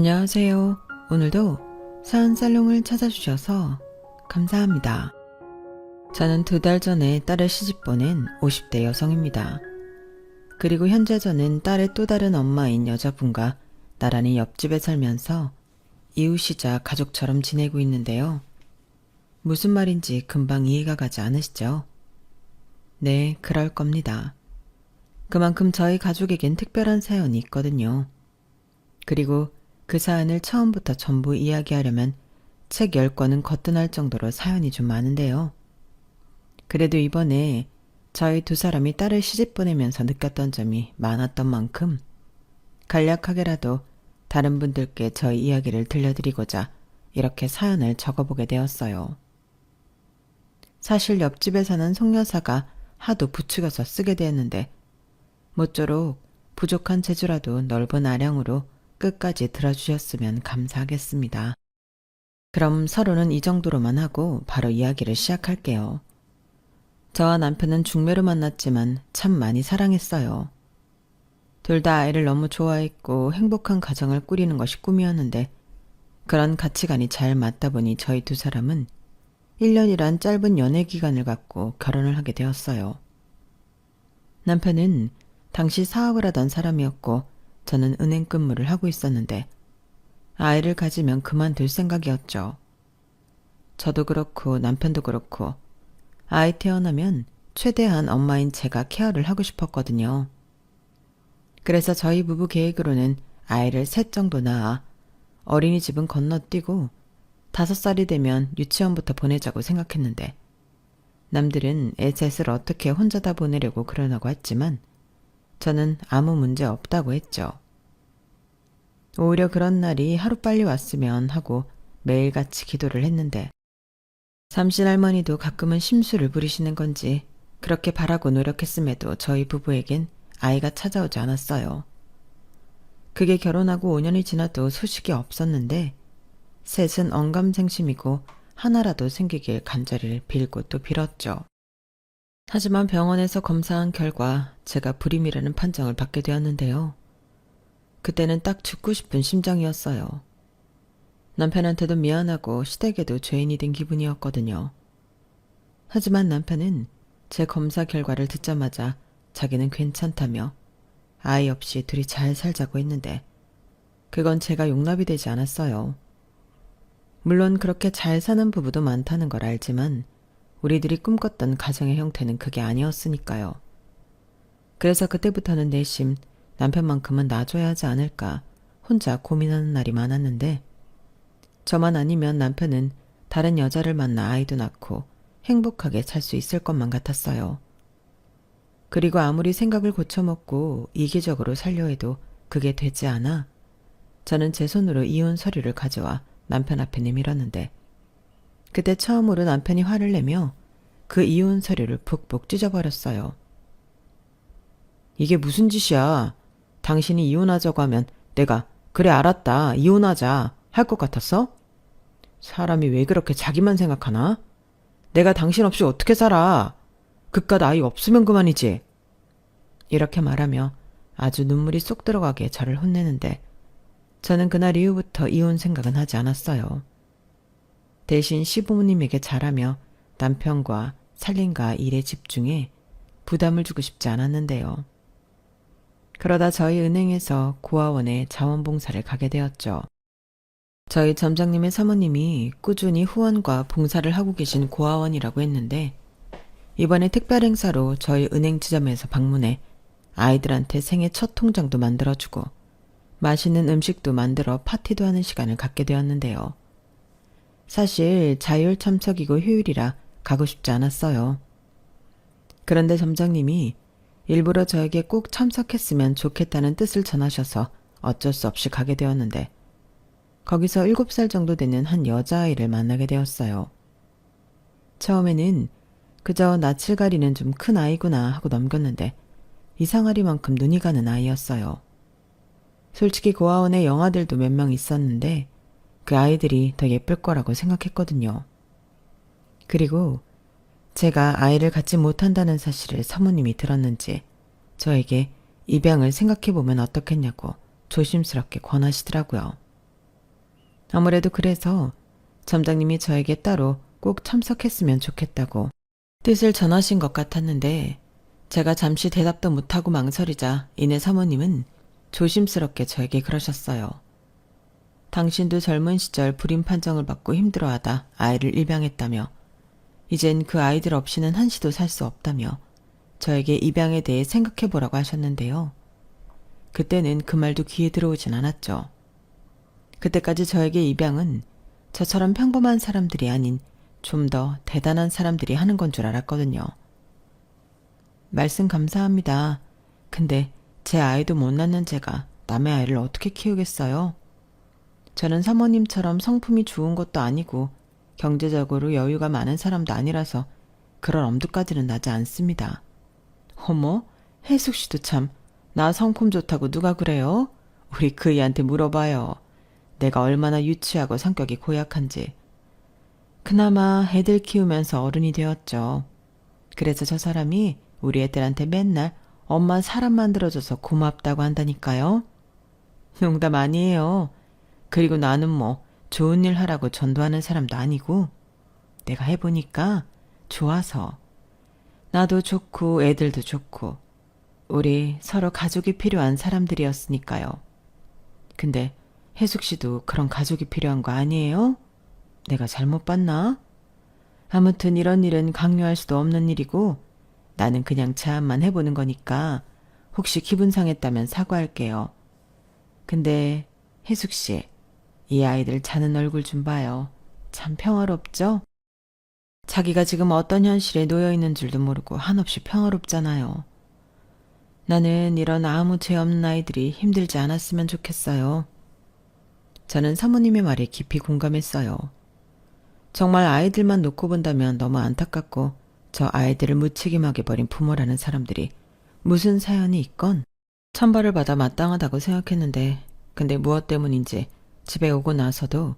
안녕하세요. 오늘도 사은살롱을 찾아주셔서 감사합니다. 저는 2달 전에 딸을 시집 보낸 50대 여성입니다. 그리고 현재 저는 딸의 또 다른 엄마인 여자분과 나란히 옆집에 살면서 이웃이자 가족처럼 지내고 있는데요. 무슨 말인지 금방 이해가 가지 않으시죠? 네, 그럴 겁니다. 그만큼 저희 가족에겐 특별한 사연이 있거든요. 그리고 그 사연을 처음부터 전부 이야기하려면 책 10권은 거뜬할 정도로 사연이 좀 많은데요. 그래도 이번에 저희 2사람이 딸을 시집 보내면서 느꼈던 점이 많았던 만큼 간략하게라도 다른 분들께 저희 이야기를 들려드리고자 이렇게 사연을 적어보게 되었어요. 사실 옆집에 사는 송여사가 하도 부추겨서 쓰게 되었는데 모쪼록 부족한 재주라도 넓은 아량으로 끝까지 들어주셨으면 감사하겠습니다. 그럼 서로는 이 정도로만 하고 바로 이야기를 시작할게요. 저와 남편은 중매로 만났지만 참 많이 사랑했어요. 둘 다 아이를 너무 좋아했고 행복한 가정을 꾸리는 것이 꿈이었는데 그런 가치관이 잘 맞다 보니 저희 2사람은 1년이란 짧은 연애 기간을 갖고 결혼을 하게 되었어요. 남편은 당시 사업을 하던 사람이었고 저는 은행 근무를 하고 있었는데 아이를 가지면 그만둘 생각이었죠. 저도 그렇고 남편도 그렇고 아이 태어나면 최대한 엄마인 제가 케어를 하고 싶었거든요. 그래서 저희 부부 계획으로는 아이를 3 정도 낳아 어린이집은 건너뛰고 5살이 되면 유치원부터 보내자고 생각했는데 남들은 애 셋을 어떻게 혼자 다 보내려고 그러라고 했지만 저는 아무 문제 없다고 했죠. 오히려 그런 날이 하루빨리 왔으면 하고 매일같이 기도를 했는데 삼신할머니도 가끔은 심술을 부리시는 건지 그렇게 바라고 노력했음에도 저희 부부에겐 아이가 찾아오지 않았어요. 그게 결혼하고 5년이 지나도 소식이 없었는데 셋은 언감생심이고 하나라도 생기길 간절히 빌고 또 빌었죠. 하지만 병원에서 검사한 결과 제가 불임이라는 판정을 받게 되었는데요. 그때는 딱 죽고 싶은 심정이었어요. 남편한테도 미안하고 시댁에도 죄인이 된 기분이었거든요. 하지만 남편은 제 검사 결과를 듣자마자 자기는 괜찮다며 아이 없이 둘이 잘 살자고 했는데 그건 제가 용납이 되지 않았어요. 물론 그렇게 잘 사는 부부도 많다는 걸 알지만 우리들이 꿈꿨던 가정의 형태는 그게 아니었으니까요. 그래서 그때부터는 내심 남편만큼은 놔줘야 하지 않을까 혼자 고민하는 날이 많았는데 저만 아니면 남편은 다른 여자를 만나 아이도 낳고 행복하게 살 수 있을 것만 같았어요. 그리고 아무리 생각을 고쳐먹고 이기적으로 살려 해도 그게 되지 않아 저는 제 손으로 이혼 서류를 가져와 남편 앞에 내밀었는데 그때 처음으로 남편이 화를 내며 그 이혼 서류를 푹푹 찢어버렸어요. 이게 무슨 짓이야. 당신이 이혼하자고 하면 내가 그래 알았다 이혼하자 할 것 같았어? 사람이 왜 그렇게 자기만 생각하나? 내가 당신 없이 어떻게 살아? 그깟 아이 없으면 그만이지. 이렇게 말하며 아주 눈물이 쏙 들어가게 저를 혼내는데 저는 그날 이후부터 이혼 생각은 하지 않았어요. 대신 시부모님에게 잘하며 남편과 살림과 일에 집중해 부담을 주고 싶지 않았는데요. 그러다 저희 은행에서 고아원에 자원봉사를 가게 되었죠. 저희 점장님의 사모님이 꾸준히 후원과 봉사를 하고 계신 고아원이라고 했는데 이번에 특별 행사로 저희 은행 지점에서 방문해 아이들한테 생애 첫 통장도 만들어주고 맛있는 음식도 만들어 파티도 하는 시간을 갖게 되었는데요. 사실 자율 참석이고 휴일이라 가고 싶지 않았어요. 그런데 점장님이 일부러 저에게 꼭 참석했으면 좋겠다는 뜻을 전하셔서 어쩔 수 없이 가게 되었는데 거기서 7살 정도 되는 한 여자아이를 만나게 되었어요. 처음에는 그저 낯을 가리는 좀 큰 아이구나 하고 넘겼는데 이상하리만큼 눈이 가는 아이였어요. 솔직히 고아원에 영아들도 몇 명 있었는데 그 아이들이 더 예쁠 거라고 생각했거든요. 그리고 제가 아이를 갖지 못한다는 사실을 사모님이 들었는지 저에게 입양을 생각해보면 어떻겠냐고 조심스럽게 권하시더라고요. 아무래도 그래서 점장님이 저에게 따로 꼭 참석했으면 좋겠다고 뜻을 전하신 것 같았는데 제가 잠시 대답도 못하고 망설이자 이내 사모님은 조심스럽게 저에게 그러셨어요. 당신도 젊은 시절 불임 판정을 받고 힘들어하다 아이를 입양했다며 이젠 그 아이들 없이는 한시도 살 수 없다며 저에게 입양에 대해 생각해보라고 하셨는데요. 그때는 그 말도 귀에 들어오진 않았죠. 그때까지 저에게 입양은 저처럼 평범한 사람들이 아닌 좀 더 대단한 사람들이 하는 건 줄 알았거든요. 말씀 감사합니다. 근데 제 아이도 못 낳는 제가 남의 아이를 어떻게 키우겠어요? 저는 사모님처럼 성품이 좋은 것도 아니고 경제적으로 여유가 많은 사람도 아니라서 그런 엄두까지는 나지 않습니다. 어머, 혜숙 씨도 참, 나 성품 좋다고 누가 그래요? 우리 그이한테 물어봐요. 내가 얼마나 유치하고 성격이 고약한지. 그나마 애들 키우면서 어른이 되었죠. 그래서 저 사람이 우리 애들한테 맨날 엄마 사람 만들어줘서 고맙다고 한다니까요. 농담 아니에요. 그리고 나는 뭐 좋은 일 하라고 전도하는 사람도 아니고 내가 해보니까 좋아서 나도 좋고 애들도 좋고 우리 서로 가족이 필요한 사람들이었으니까요. 근데 혜숙 씨도 그런 가족이 필요한 거 아니에요? 내가 잘못 봤나? 아무튼 이런 일은 강요할 수도 없는 일이고 나는 그냥 제안만 해보는 거니까 혹시 기분 상했다면 사과할게요. 근데 혜숙 씨, 이 아이들 자는 얼굴 좀 봐요. 참 평화롭죠? 자기가 지금 어떤 현실에 놓여 있는 줄도 모르고 한없이 평화롭잖아요. 나는 이런 아무 죄 없는 아이들이 힘들지 않았으면 좋겠어요. 저는 사모님의 말에 깊이 공감했어요. 정말 아이들만 놓고 본다면 너무 안타깝고 저 아이들을 무책임하게 버린 부모라는 사람들이 무슨 사연이 있건 천벌을 받아 마땅하다고 생각했는데 근데 무엇 때문인지 집에 오고 나서도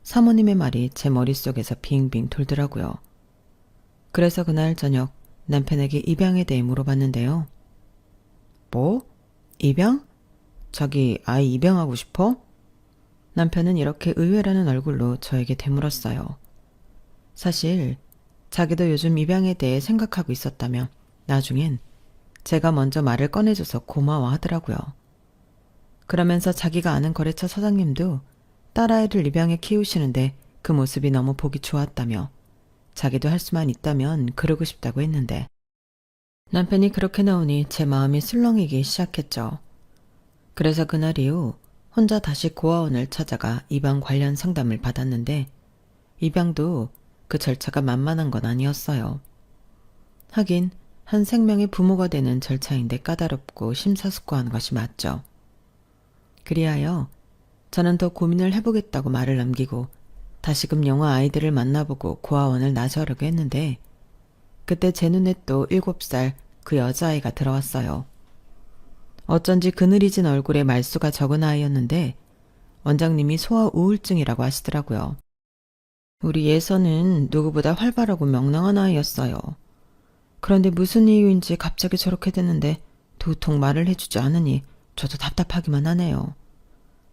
사모님의 말이 제 머릿속에서 빙빙 돌더라고요. 그래서 그날 저녁 남편에게 입양에 대해 물어봤는데요. 뭐? 입양? 자기 아이 입양하고 싶어? 남편은 이렇게 의외라는 얼굴로 저에게 되물었어요. 사실 자기도 요즘 입양에 대해 생각하고 있었다며 나중엔 제가 먼저 말을 꺼내줘서 고마워하더라고요. 그러면서 자기가 아는 거래처 사장님도 딸아이를 입양해 키우시는데 그 모습이 너무 보기 좋았다며 자기도 할 수만 있다면 그러고 싶다고 했는데 남편이 그렇게 나오니 제 마음이 술렁이기 시작했죠. 그래서 그날 이후 혼자 다시 고아원을 찾아가 입양 관련 상담을 받았는데 입양도 그 절차가 만만한 건 아니었어요. 하긴 한 생명의 부모가 되는 절차인데 까다롭고 심사숙고한 것이 맞죠. 그리하여 저는 더 고민을 해보겠다고 말을 남기고 다시금 영화 아이들을 만나보고 고아원을 나서려고 했는데 그때 제 눈에 또 7살 그 여자아이가 들어왔어요. 어쩐지 그늘이진 얼굴에 말수가 적은 아이였는데 원장님이 소아 우울증이라고 하시더라고요. 우리 예서는 누구보다 활발하고 명랑한 아이였어요. 그런데 무슨 이유인지 갑자기 저렇게 됐는데 도통 말을 해주지 않으니 저도 답답하기만 하네요.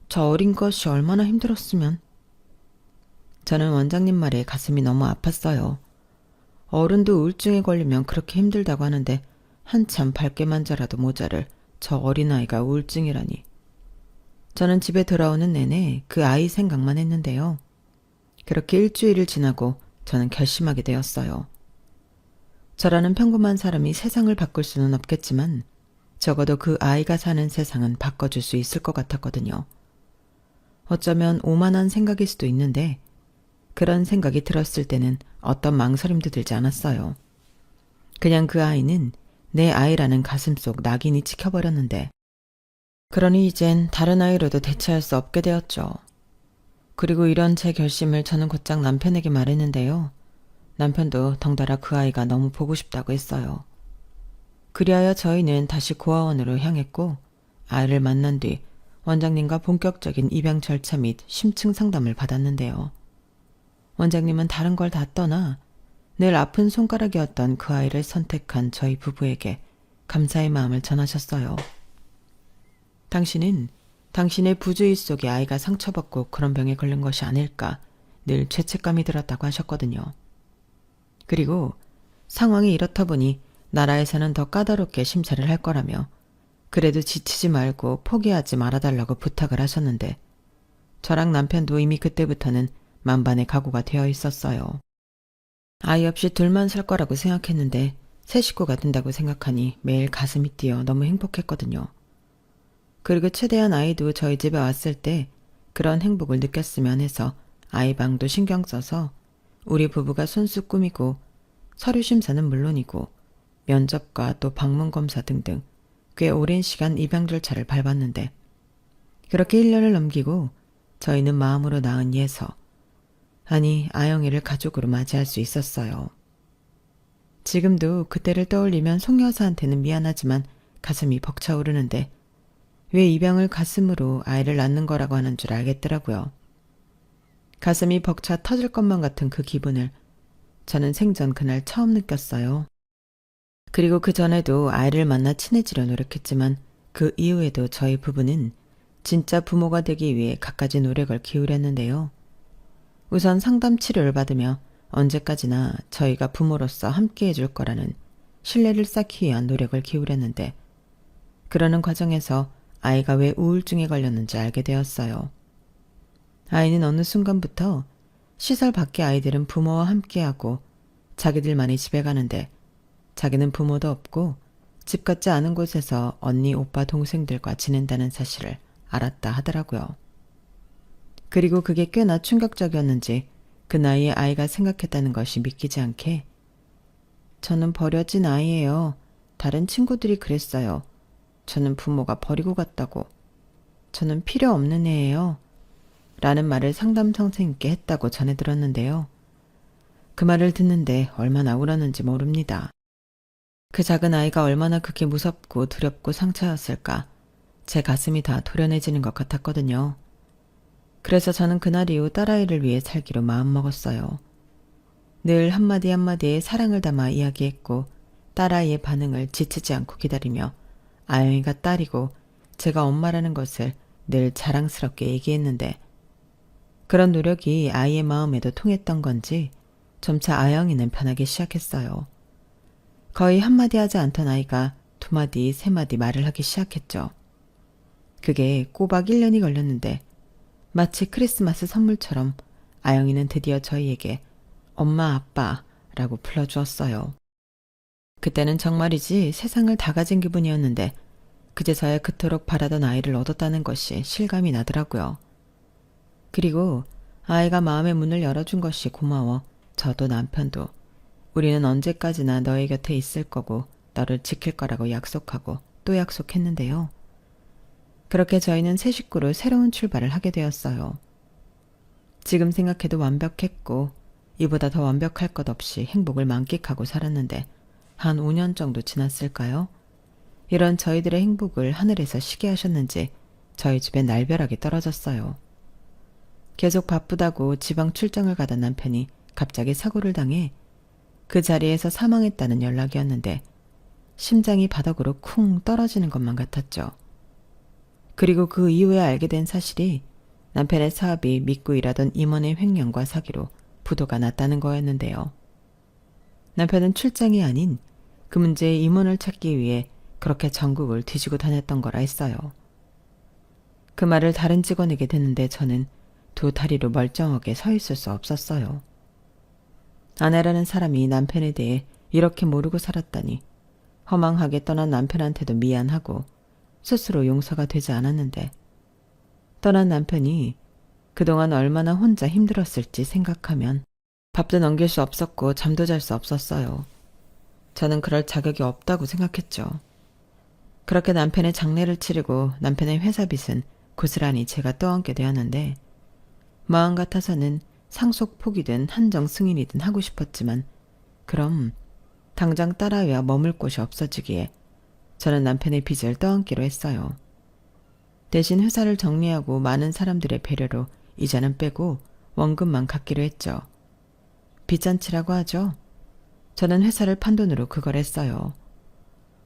저 어린 것이 얼마나 힘들었으면. 저는 원장님 말에 가슴이 너무 아팠어요. 어른도 우울증에 걸리면 그렇게 힘들다고 하는데 한참 밝게 만져라도 모자를 저 어린아이가 우울증이라니. 저는 집에 돌아오는 내내 그 아이 생각만 했는데요. 그렇게 일주일을 지나고 저는 결심하게 되었어요. 저라는 평범한 사람이 세상을 바꿀 수는 없겠지만 적어도 그 아이가 사는 세상은 바꿔줄 수 있을 것 같았거든요. 어쩌면 오만한 생각일 수도 있는데 그런 생각이 들었을 때는 어떤 망설임도 들지 않았어요. 그냥 그 아이는 내 아이라는 가슴속 낙인이 찍혀버렸는데 그러니 이젠 다른 아이로도 대체할 수 없게 되었죠. 그리고 이런 제 결심을 저는 곧장 남편에게 말했는데요. 남편도 덩달아 그 아이가 너무 보고 싶다고 했어요. 그리하여 저희는 다시 고아원으로 향했고 아이를 만난 뒤 원장님과 본격적인 입양 절차 및 심층 상담을 받았는데요. 원장님은 다른 걸 다 떠나 늘 아픈 손가락이었던 그 아이를 선택한 저희 부부에게 감사의 마음을 전하셨어요. 당신은 당신의 부주의 속에 아이가 상처받고 그런 병에 걸린 것이 아닐까 늘 죄책감이 들었다고 하셨거든요. 그리고 상황이 이렇다 보니 나라에서는 더 까다롭게 심사를 할 거라며 그래도 지치지 말고 포기하지 말아달라고 부탁을 하셨는데 저랑 남편도 이미 그때부터는 만반의 각오가 되어 있었어요. 아이 없이 둘만 살 거라고 생각했는데 새 식구가 된다고 생각하니 매일 가슴이 뛰어 너무 행복했거든요. 그리고 최대한 아이도 저희 집에 왔을 때 그런 행복을 느꼈으면 해서 아이 방도 신경 써서 우리 부부가 손수 꾸미고 서류 심사는 물론이고 면접과 또 방문 검사 등등 꽤 오랜 시간 입양 절차를 밟았는데 그렇게 1년을 넘기고 저희는 마음으로 낳은 예서 아니 아영이를 가족으로 맞이할 수 있었어요. 지금도 그때를 떠올리면 송 여사한테는 미안하지만 가슴이 벅차오르는데 왜 입양을 가슴으로 아이를 낳는 거라고 하는 줄 알겠더라고요. 가슴이 벅차 터질 것만 같은 그 기분을 저는 생전 그날 처음 느꼈어요. 그리고 그 전에도 아이를 만나 친해지려 노력했지만 그 이후에도 저희 부부는 진짜 부모가 되기 위해 갖가지 노력을 기울였는데요. 우선 상담 치료를 받으며 언제까지나 저희가 부모로서 함께 해줄 거라는 신뢰를 쌓기 위한 노력을 기울였는데 그러는 과정에서 아이가 왜 우울증에 걸렸는지 알게 되었어요. 아이는 어느 순간부터 시설 밖의 아이들은 부모와 함께하고 자기들만이 집에 가는데 자기는 부모도 없고 집 같지 않은 곳에서 언니, 오빠, 동생들과 지낸다는 사실을 알았다 하더라고요. 그리고 그게 꽤나 충격적이었는지 그 나이에 아이가 생각했다는 것이 믿기지 않게 저는 버려진 아이예요. 다른 친구들이 그랬어요. 저는 부모가 버리고 갔다고. 저는 필요 없는 애예요. 라는 말을 상담 선생님께 했다고 전해 들었는데요. 그 말을 듣는데 얼마나 울었는지 모릅니다. 그 작은 아이가 얼마나 그게 무섭고 두렵고 상처였을까. 제 가슴이 다 도련해지는 것 같았거든요. 그래서 저는 그날 이후 딸아이를 위해 살기로 마음먹었어요. 늘 한마디 한마디에 사랑을 담아 이야기했고 딸아이의 반응을 지치지 않고 기다리며 아영이가 딸이고 제가 엄마라는 것을 늘 자랑스럽게 얘기했는데 그런 노력이 아이의 마음에도 통했던 건지 점차 아영이는 변하기 시작했어요. 거의 한마디 하지 않던 아이가 두마디, 세마디 말을 하기 시작했죠. 그게 꼬박 1년이 걸렸는데 마치 크리스마스 선물처럼 아영이는 드디어 저희에게 엄마, 아빠라고 불러주었어요. 그때는 정말이지 세상을 다 가진 기분이었는데 그제서야 그토록 바라던 아이를 얻었다는 것이 실감이 나더라고요. 그리고 아이가 마음의 문을 열어준 것이 고마워 저도 남편도 우리는 언제까지나 너의 곁에 있을 거고 너를 지킬 거라고 약속하고 또 약속했는데요. 그렇게 저희는 새 식구로 새로운 출발을 하게 되었어요. 지금 생각해도 완벽했고 이보다 더 완벽할 것 없이 행복을 만끽하고 살았는데 한 5년 정도 지났을까요? 이런 저희들의 행복을 하늘에서 쉬게 하셨는지 저희 집에 날벼락이 떨어졌어요. 계속 바쁘다고 지방 출장을 가던 남편이 갑자기 사고를 당해 그 자리에서 사망했다는 연락이었는데 심장이 바닥으로 쿵 떨어지는 것만 같았죠. 그리고 그 이후에 알게 된 사실이 남편의 사업이 믿고 일하던 임원의 횡령과 사기로 부도가 났다는 거였는데요. 남편은 출장이 아닌 그 문제의 임원을 찾기 위해 그렇게 전국을 뒤지고 다녔던 거라 했어요. 그 말을 다른 직원에게 듣는데 저는 두 다리로 멀쩡하게 서 있을 수 없었어요. 아내라는 사람이 남편에 대해 이렇게 모르고 살았다니 허망하게 떠난 남편한테도 미안하고 스스로 용서가 되지 않았는데 떠난 남편이 그동안 얼마나 혼자 힘들었을지 생각하면 밥도 넘길 수 없었고 잠도 잘 수 없었어요. 저는 그럴 자격이 없다고 생각했죠. 그렇게 남편의 장례를 치르고 남편의 회사 빚은 고스란히 제가 떠안게 되었는데 마음 같아서는 상속 포기든 한정 승인이든 하고 싶었지만 그럼 당장 딸아이와 머물 곳이 없어지기에 저는 남편의 빚을 떠안기로 했어요. 대신 회사를 정리하고 많은 사람들의 배려로 이자는 빼고 원금만 갚기로 했죠. 빚잔치라고 하죠. 저는 회사를 판 돈으로 그걸 했어요.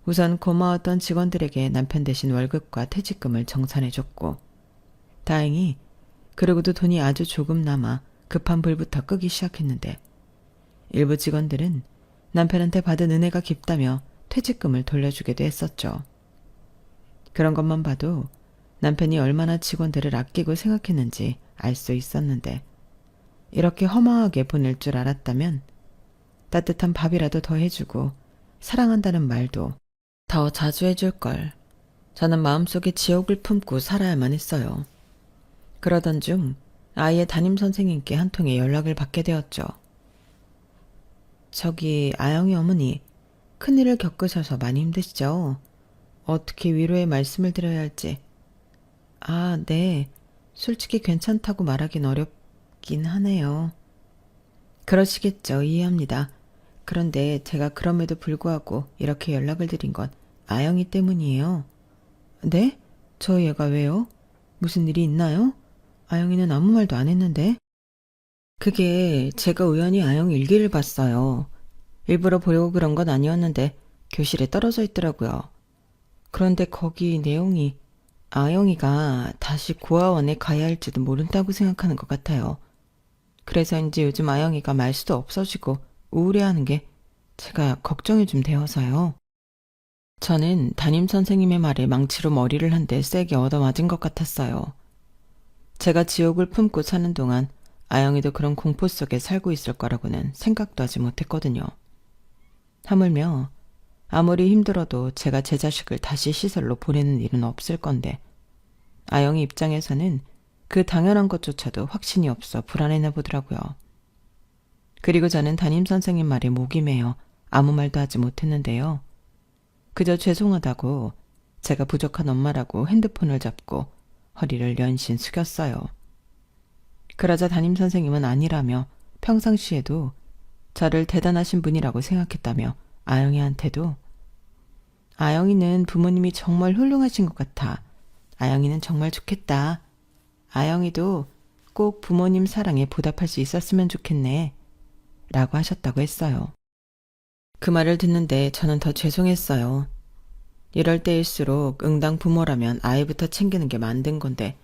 우선 고마웠던 직원들에게 남편 대신 월급과 퇴직금을 정산해줬고 다행히 그러고도 돈이 아주 조금 남아 급한 불부터 끄기 시작했는데 일부 직원들은 남편한테 받은 은혜가 깊다며 퇴직금을 돌려주기도 했었죠. 그런 것만 봐도 남편이 얼마나 직원들을 아끼고 생각했는지 알 수 있었는데 이렇게 허망하게 보낼 줄 알았다면 따뜻한 밥이라도 더 해주고 사랑한다는 말도 더 자주 해줄 걸. 저는 마음속에 지옥을 품고 살아야만 했어요. 그러던 중 아이의 담임선생님께 한 통의 연락을 받게 되었죠. 저기 아영이 어머니, 큰일을 겪으셔서 많이 힘드시죠? 어떻게 위로의 말씀을 드려야 할지. 아, 네. 솔직히 괜찮다고 말하긴 어렵긴 하네요. 그러시겠죠. 이해합니다. 그런데 제가 그럼에도 불구하고 이렇게 연락을 드린 건 아영이 때문이에요. 네? 저희 애가 왜요? 무슨 일이 있나요? 아영이는 아무 말도 안 했는데. 그게 제가 우연히 아영 일기를 봤어요. 일부러 보려고 그런 건 아니었는데 교실에 떨어져 있더라고요. 그런데 거기 내용이 아영이가 다시 고아원에 가야 할지도 모른다고 생각하는 것 같아요. 그래서인지 요즘 아영이가 말수도 없어지고 우울해하는 게 제가 걱정이 좀 되어서요. 저는 담임선생님의 말에 망치로 머리를 한 대 세게 얻어맞은 것 같았어요. 제가 지옥을 품고 사는 동안 아영이도 그런 공포 속에 살고 있을 거라고는 생각도 하지 못했거든요. 하물며 아무리 힘들어도 제가 제 자식을 다시 시설로 보내는 일은 없을 건데 아영이 입장에서는 그 당연한 것조차도 확신이 없어 불안해나 보더라고요. 그리고 저는 담임선생님 말에 목이 메어 아무 말도 하지 못했는데요. 그저 죄송하다고 제가 부족한 엄마라고 핸드폰을 잡고 허리를 연신 숙였어요. 그러자 담임선생님은 아니라며 평상시에도 저를 대단하신 분이라고 생각했다며 아영이한테도 아영이는 부모님이 정말 훌륭하신 것 같아. 아영이는 정말 좋겠다. 아영이도 꼭 부모님 사랑에 보답할 수 있었으면 좋겠네. 라고 하셨다고 했어요. 그 말을 듣는데 저는 더 죄송했어요. 이럴 때일수록 응당 부모라면 아이부터 챙기는 게 만든 건데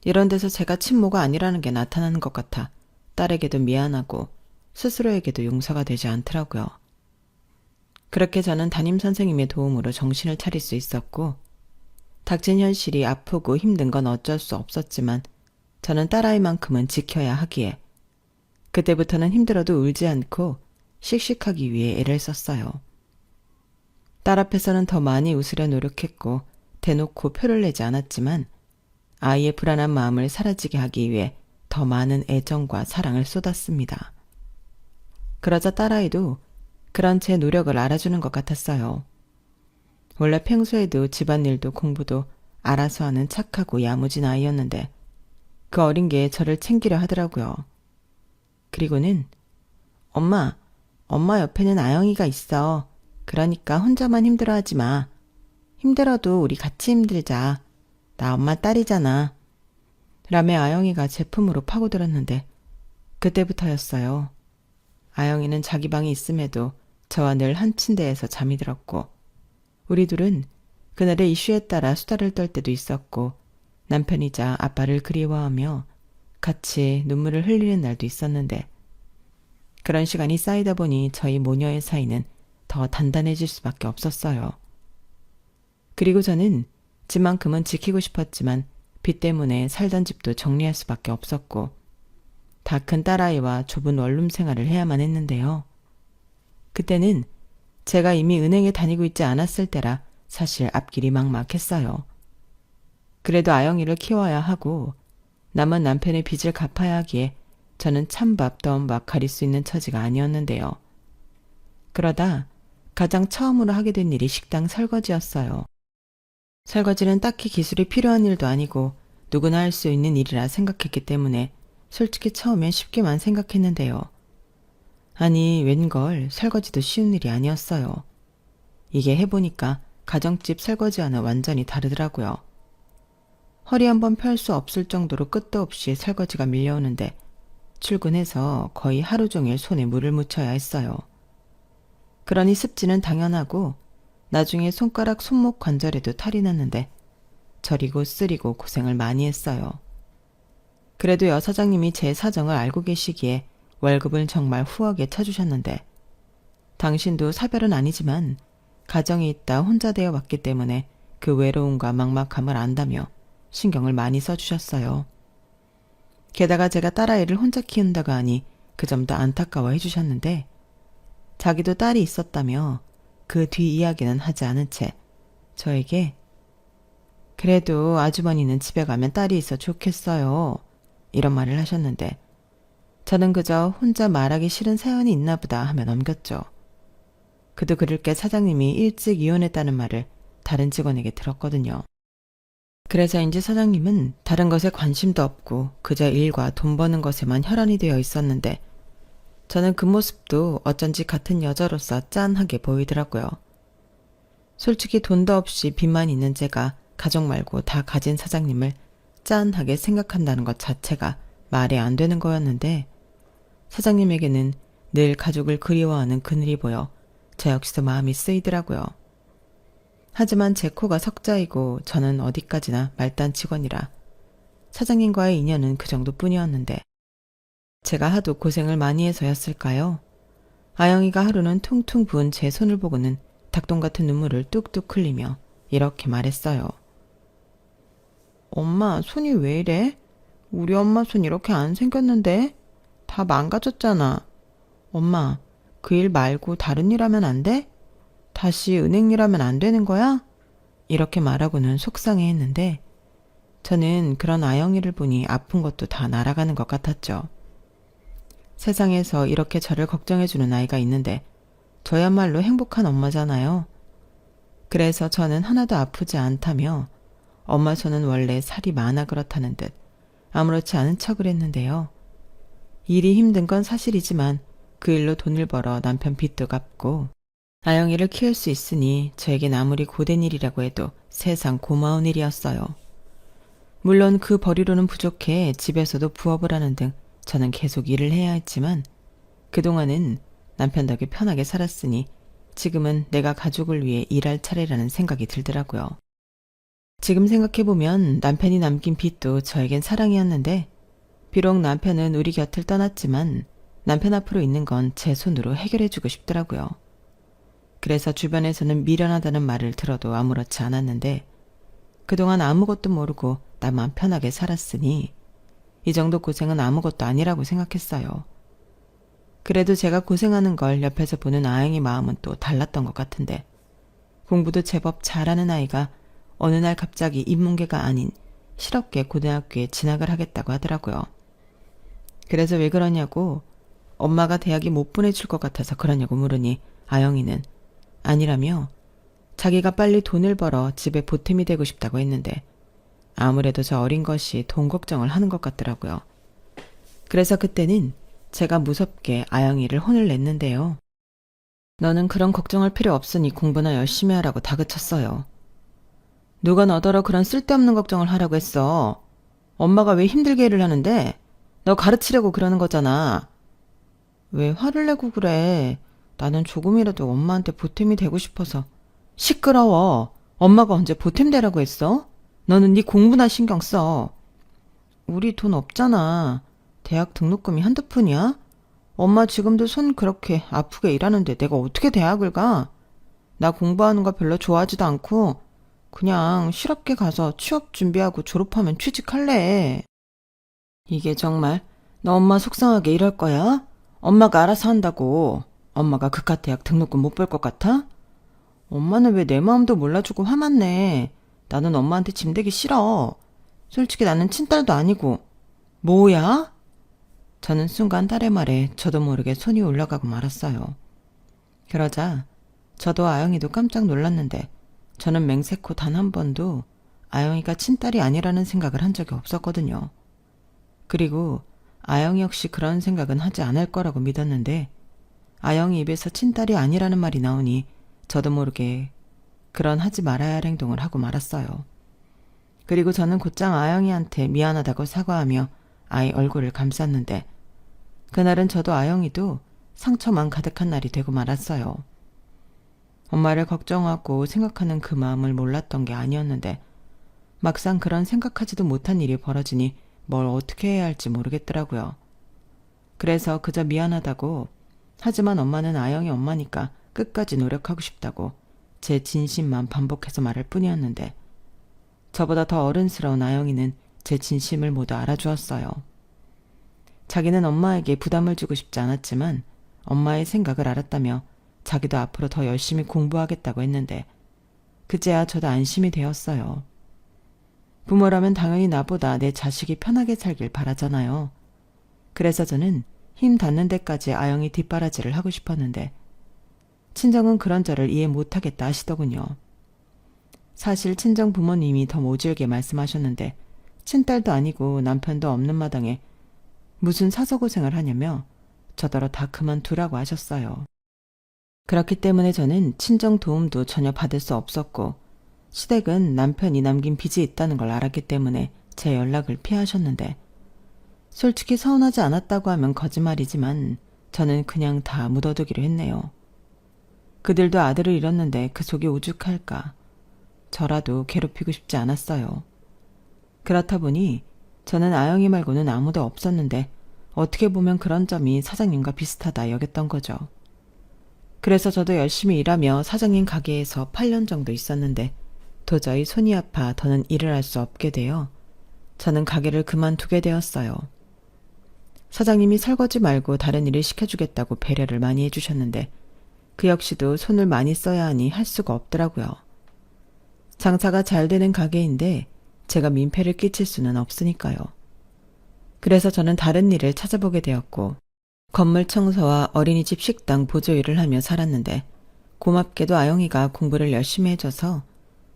이런 데서 제가 친모가 아니라는 게 나타나는 것 같아 딸에게도 미안하고 스스로에게도 용서가 되지 않더라고요. 그렇게 저는 담임선생님의 도움으로 정신을 차릴 수 있었고 닥친 현실이 아프고 힘든 건 어쩔 수 없었지만 저는 딸아이만큼은 지켜야 하기에 그때부터는 힘들어도 울지 않고 씩씩하기 위해 애를 썼어요. 딸 앞에서는 더 많이 웃으려 노력했고 대놓고 표를 내지 않았지만 아이의 불안한 마음을 사라지게 하기 위해 더 많은 애정과 사랑을 쏟았습니다. 그러자 딸아이도 그런 제 노력을 알아주는 것 같았어요. 원래 평소에도 집안일도 공부도 알아서 하는 착하고 야무진 아이였는데 그 어린 게 저를 챙기려 하더라고요. 그리고는 엄마 옆에는 아영이가 있어. 그러니까 혼자만 힘들어하지 마. 힘들어도 우리 같이 힘들자. 나 엄마 딸이잖아. 라며 아영이가 제 품으로 파고들었는데 그때부터였어요. 아영이는 자기 방에 있음에도 저와 늘 한 침대에서 잠이 들었고 우리 둘은 그날의 이슈에 따라 수다를 떨 때도 있었고 남편이자 아빠를 그리워하며 같이 눈물을 흘리는 날도 있었는데 그런 시간이 쌓이다 보니 저희 모녀의 사이는 더 단단해질 수밖에 없었어요. 그리고 저는 집만큼은 지키고 싶었지만 빚 때문에 살던 집도 정리할 수밖에 없었고 다 큰 딸아이와 좁은 원룸 생활을 해야만 했는데요. 그때는 제가 이미 은행에 다니고 있지 않았을 때라 사실 앞길이 막막했어요. 그래도 아영이를 키워야 하고 남은 남편의 빚을 갚아야 하기에 저는 찬밥 더운밥 가릴 수 있는 처지가 아니었는데요. 그러다 가장 처음으로 하게 된 일이 식당 설거지였어요. 설거지는 딱히 기술이 필요한 일도 아니고 누구나 할 수 있는 일이라 생각했기 때문에 솔직히 처음엔 쉽게만 생각했는데요. 아니 웬걸 설거지도 쉬운 일이 아니었어요. 이게 해보니까 가정집 설거지와는 완전히 다르더라고요. 허리 한번 펼 수 없을 정도로 끝도 없이 설거지가 밀려오는데 출근해서 거의 하루 종일 손에 물을 묻혀야 했어요. 그러니 습지는 당연하고 나중에 손가락 손목 관절에도 탈이 났는데 저리고 쓰리고 고생을 많이 했어요. 그래도 여 사장님이 제 사정을 알고 계시기에 월급을 정말 후하게 쳐주셨는데 당신도 사별은 아니지만 가정이 있다 혼자 되어 왔기 때문에 그 외로움과 막막함을 안다며 신경을 많이 써주셨어요. 게다가 제가 딸아이를 혼자 키운다고 하니 그 점도 안타까워해 주셨는데 자기도 딸이 있었다며 그 뒤 이야기는 하지 않은 채 저에게 그래도 아주머니는 집에 가면 딸이 있어 좋겠어요. 이런 말을 하셨는데 저는 그저 혼자 말하기 싫은 사연이 있나 보다 하며 넘겼죠. 그도 그럴 게 사장님이 일찍 이혼했다는 말을 다른 직원에게 들었거든요. 그래서인지 사장님은 다른 것에 관심도 없고 그저 일과 돈 버는 것에만 혈안이 되어 있었는데 저는 그 모습도 어쩐지 같은 여자로서 짠하게 보이더라고요. 솔직히 돈도 없이 빚만 있는 제가 가족 말고 다 가진 사장님을 짠하게 생각한다는 것 자체가 말이 안 되는 거였는데 사장님에게는 늘 가족을 그리워하는 그늘이 보여 저 역시도 마음이 쓰이더라고요. 하지만 제 코가 석자이고 저는 어디까지나 말단 직원이라 사장님과의 인연은 그 정도뿐이었는데 제가 하도 고생을 많이 해서였을까요? 아영이가 하루는 퉁퉁 부은 제 손을 보고는 닭똥 같은 눈물을 뚝뚝 흘리며 이렇게 말했어요. 엄마, 손이 왜 이래? 우리 엄마 손 이렇게 안 생겼는데? 다 망가졌잖아. 엄마, 그 일 말고 다른 일 하면 안 돼? 다시 은행 일 하면 안 되는 거야? 이렇게 말하고는 속상해했는데 저는 그런 아영이를 보니 아픈 것도 다 날아가는 것 같았죠. 세상에서 이렇게 저를 걱정해주는 아이가 있는데 저야말로 행복한 엄마잖아요. 그래서 저는 하나도 아프지 않다며 엄마 손은 원래 살이 많아 그렇다는 듯 아무렇지 않은 척을 했는데요. 일이 힘든 건 사실이지만 그 일로 돈을 벌어 남편 빚도 갚고 아영이를 키울 수 있으니 저에겐 아무리 고된 일이라고 해도 세상 고마운 일이었어요. 물론 그 벌이로는 부족해 집에서도 부업을 하는 등 저는 계속 일을 해야 했지만 그동안은 남편 덕에 편하게 살았으니 지금은 내가 가족을 위해 일할 차례라는 생각이 들더라고요. 지금 생각해보면 남편이 남긴 빚도 저에겐 사랑이었는데 비록 남편은 우리 곁을 떠났지만 남편 앞으로 있는 건 제 손으로 해결해주고 싶더라고요. 그래서 주변에서는 미련하다는 말을 들어도 아무렇지 않았는데 그동안 아무것도 모르고 나만 편하게 살았으니 이 정도 고생은 아무것도 아니라고 생각했어요. 그래도 제가 고생하는 걸 옆에서 보는 아영이 마음은 또 달랐던 것 같은데 공부도 제법 잘하는 아이가 어느 날 갑자기 인문계가 아닌 실업계 고등학교에 진학을 하겠다고 하더라고요. 그래서 왜 그러냐고 엄마가 대학에 못 보내줄 것 같아서 그러냐고 물으니 아영이는 아니라며 자기가 빨리 돈을 벌어 집에 보탬이 되고 싶다고 했는데 아무래도 저 어린 것이 돈 걱정을 하는 것 같더라고요. 그래서 그때는 제가 무섭게 아영이를 혼을 냈는데요. 너는 그런 걱정할 필요 없으니 공부나 열심히 하라고 다그쳤어요. 누가 너더러 그런 쓸데없는 걱정을 하라고 했어. 엄마가 왜 힘들게 일을 하는데 너 가르치려고 그러는 거잖아. 왜 화를 내고 그래. 나는 조금이라도 엄마한테 보탬이 되고 싶어서. 시끄러워. 엄마가 언제 보탬 되라고 했어? 너는 네 공부나 신경 써. 우리 돈 없잖아. 대학 등록금이 한두 푼이야? 엄마 지금도 손 그렇게 아프게 일하는데 내가 어떻게 대학을 가? 나 공부하는 거 별로 좋아하지도 않고 그냥 실업계 가서 취업 준비하고 졸업하면 취직할래. 이게 정말 너 엄마 속상하게 이럴 거야? 엄마가 알아서 한다고. 엄마가 그깟 대학 등록금 못 벌 것 같아? 엄마는 왜 내 마음도 몰라주고 화만 내. 나는 엄마한테 짐되기 싫어. 솔직히 나는 친딸도 아니고. 뭐야? 저는 순간 딸의 말에 저도 모르게 손이 올라가고 말았어요. 그러자 저도 아영이도 깜짝 놀랐는데 저는 맹세코 단 한 번도 아영이가 친딸이 아니라는 생각을 한 적이 없었거든요. 그리고 아영이 역시 그런 생각은 하지 않을 거라고 믿었는데 아영이 입에서 친딸이 아니라는 말이 나오니 저도 모르게 그런 하지 말아야 할 행동을 하고 말았어요. 그리고 저는 곧장 아영이한테 미안하다고 사과하며 아이 얼굴을 감쌌는데 그날은 저도 아영이도 상처만 가득한 날이 되고 말았어요. 엄마를 걱정하고 생각하는 그 마음을 몰랐던 게 아니었는데 막상 그런 생각하지도 못한 일이 벌어지니 뭘 어떻게 해야 할지 모르겠더라고요. 그래서 그저 미안하다고, 하지만 엄마는 아영이 엄마니까 끝까지 노력하고 싶다고 제 진심만 반복해서 말할 뿐이었는데, 저보다 더 어른스러운 아영이는 제 진심을 모두 알아주었어요. 자기는 엄마에게 부담을 주고 싶지 않았지만 엄마의 생각을 알았다며 자기도 앞으로 더 열심히 공부하겠다고 했는데, 그제야 저도 안심이 되었어요. 부모라면 당연히 나보다 내 자식이 편하게 살길 바라잖아요. 그래서 저는 힘 닿는 데까지 아영이 뒷바라지를 하고 싶었는데, 친정은 그런 저를 이해 못하겠다 하시더군요. 사실 친정 부모님이 더 모질게 말씀하셨는데, 친딸도 아니고 남편도 없는 마당에 무슨 사서고생을 하냐며 저더러 다 그만두라고 하셨어요. 그렇기 때문에 저는 친정 도움도 전혀 받을 수 없었고, 시댁은 남편이 남긴 빚이 있다는 걸 알았기 때문에 제 연락을 피하셨는데, 솔직히 서운하지 않았다고 하면 거짓말이지만 저는 그냥 다 묻어두기로 했네요. 그들도 아들을 잃었는데 그 속이 오죽할까. 저라도 괴롭히고 싶지 않았어요. 그렇다 보니 저는 아영이 말고는 아무도 없었는데, 어떻게 보면 그런 점이 사장님과 비슷하다 여겼던 거죠. 그래서 저도 열심히 일하며 사장님 가게에서 8년 정도 있었는데, 도저히 손이 아파 더는 일을 할 수 없게 되어 저는 가게를 그만두게 되었어요. 사장님이 설거지 말고 다른 일을 시켜주겠다고 배려를 많이 해주셨는데, 그 역시도 손을 많이 써야 하니 할 수가 없더라고요. 장사가 잘 되는 가게인데 제가 민폐를 끼칠 수는 없으니까요. 그래서 저는 다른 일을 찾아보게 되었고, 건물 청소와 어린이집 식당 보조 일을 하며 살았는데, 고맙게도 아영이가 공부를 열심히 해줘서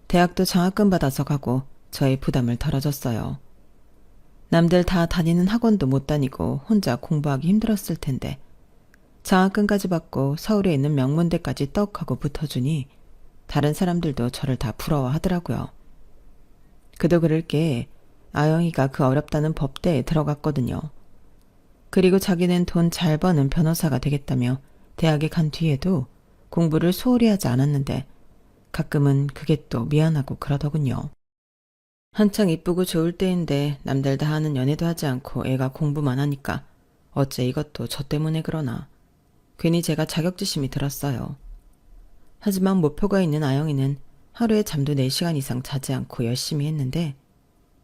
대학도 장학금 받아서 가고 저의 부담을 덜어줬어요. 남들 다 다니는 학원도 못 다니고 혼자 공부하기 힘들었을 텐데, 장학금까지 받고 서울에 있는 명문대까지 떡 하고 붙어주니 다른 사람들도 저를 다 부러워하더라고요. 그도 그럴 게 아영이가 그 어렵다는 법대에 들어갔거든요. 그리고 자기는 돈 잘 버는 변호사가 되겠다며 대학에 간 뒤에도 공부를 소홀히 하지 않았는데, 가끔은 그게 또 미안하고 그러더군요. 한창 이쁘고 좋을 때인데 남들 다 하는 연애도 하지 않고 애가 공부만 하니까 어째 이것도 저 때문에 그러나 괜히 제가 자격지심이 들었어요. 하지만 목표가 있는 아영이는 하루에 잠도 4시간 이상 자지 않고 열심히 했는데,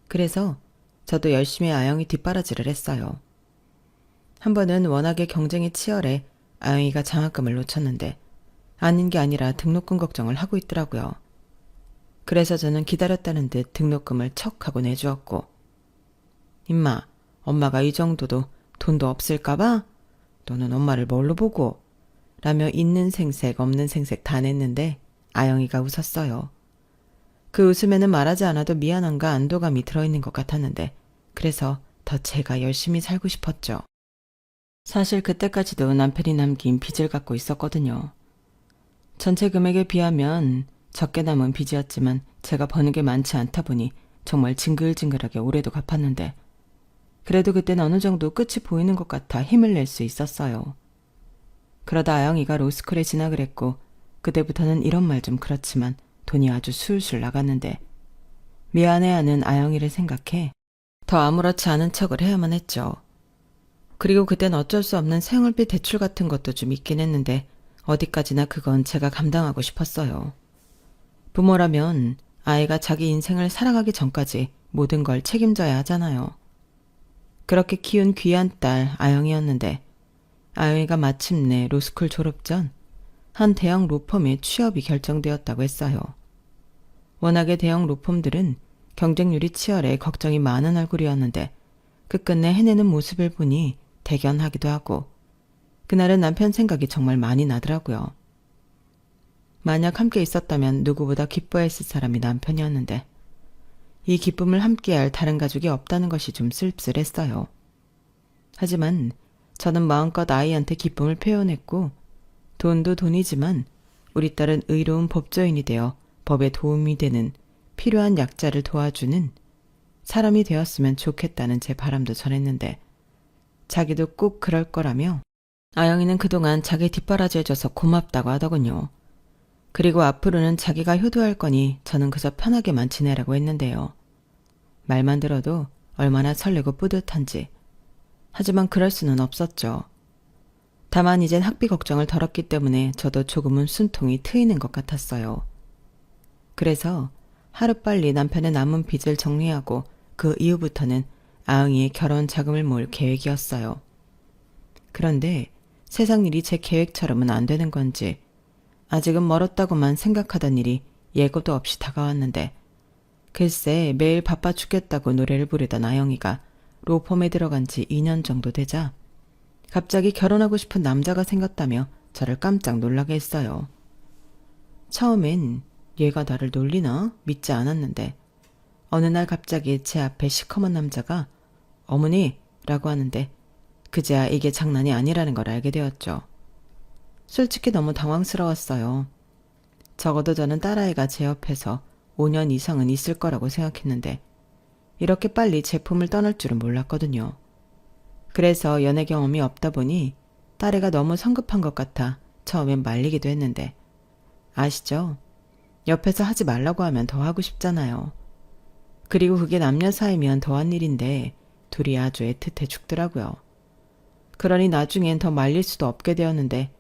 그래서 저도 열심히 아영이 뒷바라지를 했어요. 한 번은 워낙에 경쟁이 치열해 아영이가 장학금을 놓쳤는데, 아닌 게 아니라 등록금 걱정을 하고 있더라고요. 그래서 저는 기다렸다는 듯 등록금을 척 하고 내주었고, 임마, 엄마가 이 정도도 돈도 없을까봐? 너는 엄마를 뭘로 보고? 라며 있는 생색 없는 생색 다 냈는데 아영이가 웃었어요. 그 웃음에는 말하지 않아도 미안함과 안도감이 들어있는 것 같았는데, 그래서 더 제가 열심히 살고 싶었죠. 사실 그때까지도 남편이 남긴 빚을 갖고 있었거든요. 전체 금액에 비하면 적게 남은 빚이었지만 제가 버는 게 많지 않다 보니 정말 징글징글하게 올해도 갚았는데, 그래도 그땐 어느 정도 끝이 보이는 것 같아 힘을 낼 수 있었어요. 그러다 아영이가 로스쿨에 진학을 했고, 그때부터는 이런 말 좀 그렇지만 돈이 아주 술술 나갔는데, 미안해하는 아영이를 생각해 더 아무렇지 않은 척을 해야만 했죠. 그리고 그땐 어쩔 수 없는 생활비 대출 같은 것도 좀 있긴 했는데, 어디까지나 그건 제가 감당하고 싶었어요. 부모라면 아이가 자기 인생을 살아가기 전까지 모든 걸 책임져야 하잖아요. 그렇게 키운 귀한 딸 아영이었는데, 아영이가 마침내 로스쿨 졸업 전 한 대형 로펌에 취업이 결정되었다고 했어요. 워낙에 대형 로펌들은 경쟁률이 치열해 걱정이 많은 얼굴이었는데, 끝끝내 해내는 모습을 보니 대견하기도 하고, 그날은 남편 생각이 정말 많이 나더라고요. 만약 함께 있었다면 누구보다 기뻐했을 사람이 남편이었는데, 이 기쁨을 함께할 다른 가족이 없다는 것이 좀 씁쓸했어요. 하지만 저는 마음껏 아이한테 기쁨을 표현했고, 돈도 돈이지만 우리 딸은 의로운 법조인이 되어 법에 도움이 되는, 필요한 약자를 도와주는 사람이 되었으면 좋겠다는 제 바람도 전했는데, 자기도 꼭 그럴 거라며 아영이는 그동안 자기 뒷바라지 해줘서 고맙다고 하더군요. 그리고 앞으로는 자기가 효도할 거니 저는 그저 편하게만 지내라고 했는데요. 말만 들어도 얼마나 설레고 뿌듯한지. 하지만 그럴 수는 없었죠. 다만 이젠 학비 걱정을 덜었기 때문에 저도 조금은 숨통이 트이는 것 같았어요. 그래서 하루빨리 남편의 남은 빚을 정리하고 그 이후부터는 아응이의 결혼 자금을 모을 계획이었어요. 그런데 세상 일이 제 계획처럼은 안 되는 건지 아직은 멀었다고만 생각하던 일이 예고도 없이 다가왔는데 글쎄 매일 바빠 죽겠다고 노래를 부르던 아영이가 로펌에 들어간 지 2년 정도 되자 갑자기 결혼하고 싶은 남자가 생겼다며 저를 깜짝 놀라게 했어요. 처음엔 얘가 나를 놀리나 믿지 않았는데 어느 날 갑자기 제 앞에 시커먼 남자가 어머니 라고 하는데 그제야 이게 장난이 아니라는 걸 알게 되었죠. 솔직히 너무 당황스러웠어요. 적어도 저는 딸아이가 제 옆에서 5년 이상은 있을 거라고 생각했는데 이렇게 빨리 제품을 떠날 줄은 몰랐거든요. 그래서 연애 경험이 없다 보니 딸애가 너무 성급한 것 같아 처음엔 말리기도 했는데 아시죠? 옆에서 하지 말라고 하면 더 하고 싶잖아요. 그리고 그게 남녀 사이면 더한 일인데 둘이 아주 애틋해 죽더라고요. 그러니 나중엔 더 말릴 수도 없게 되었는데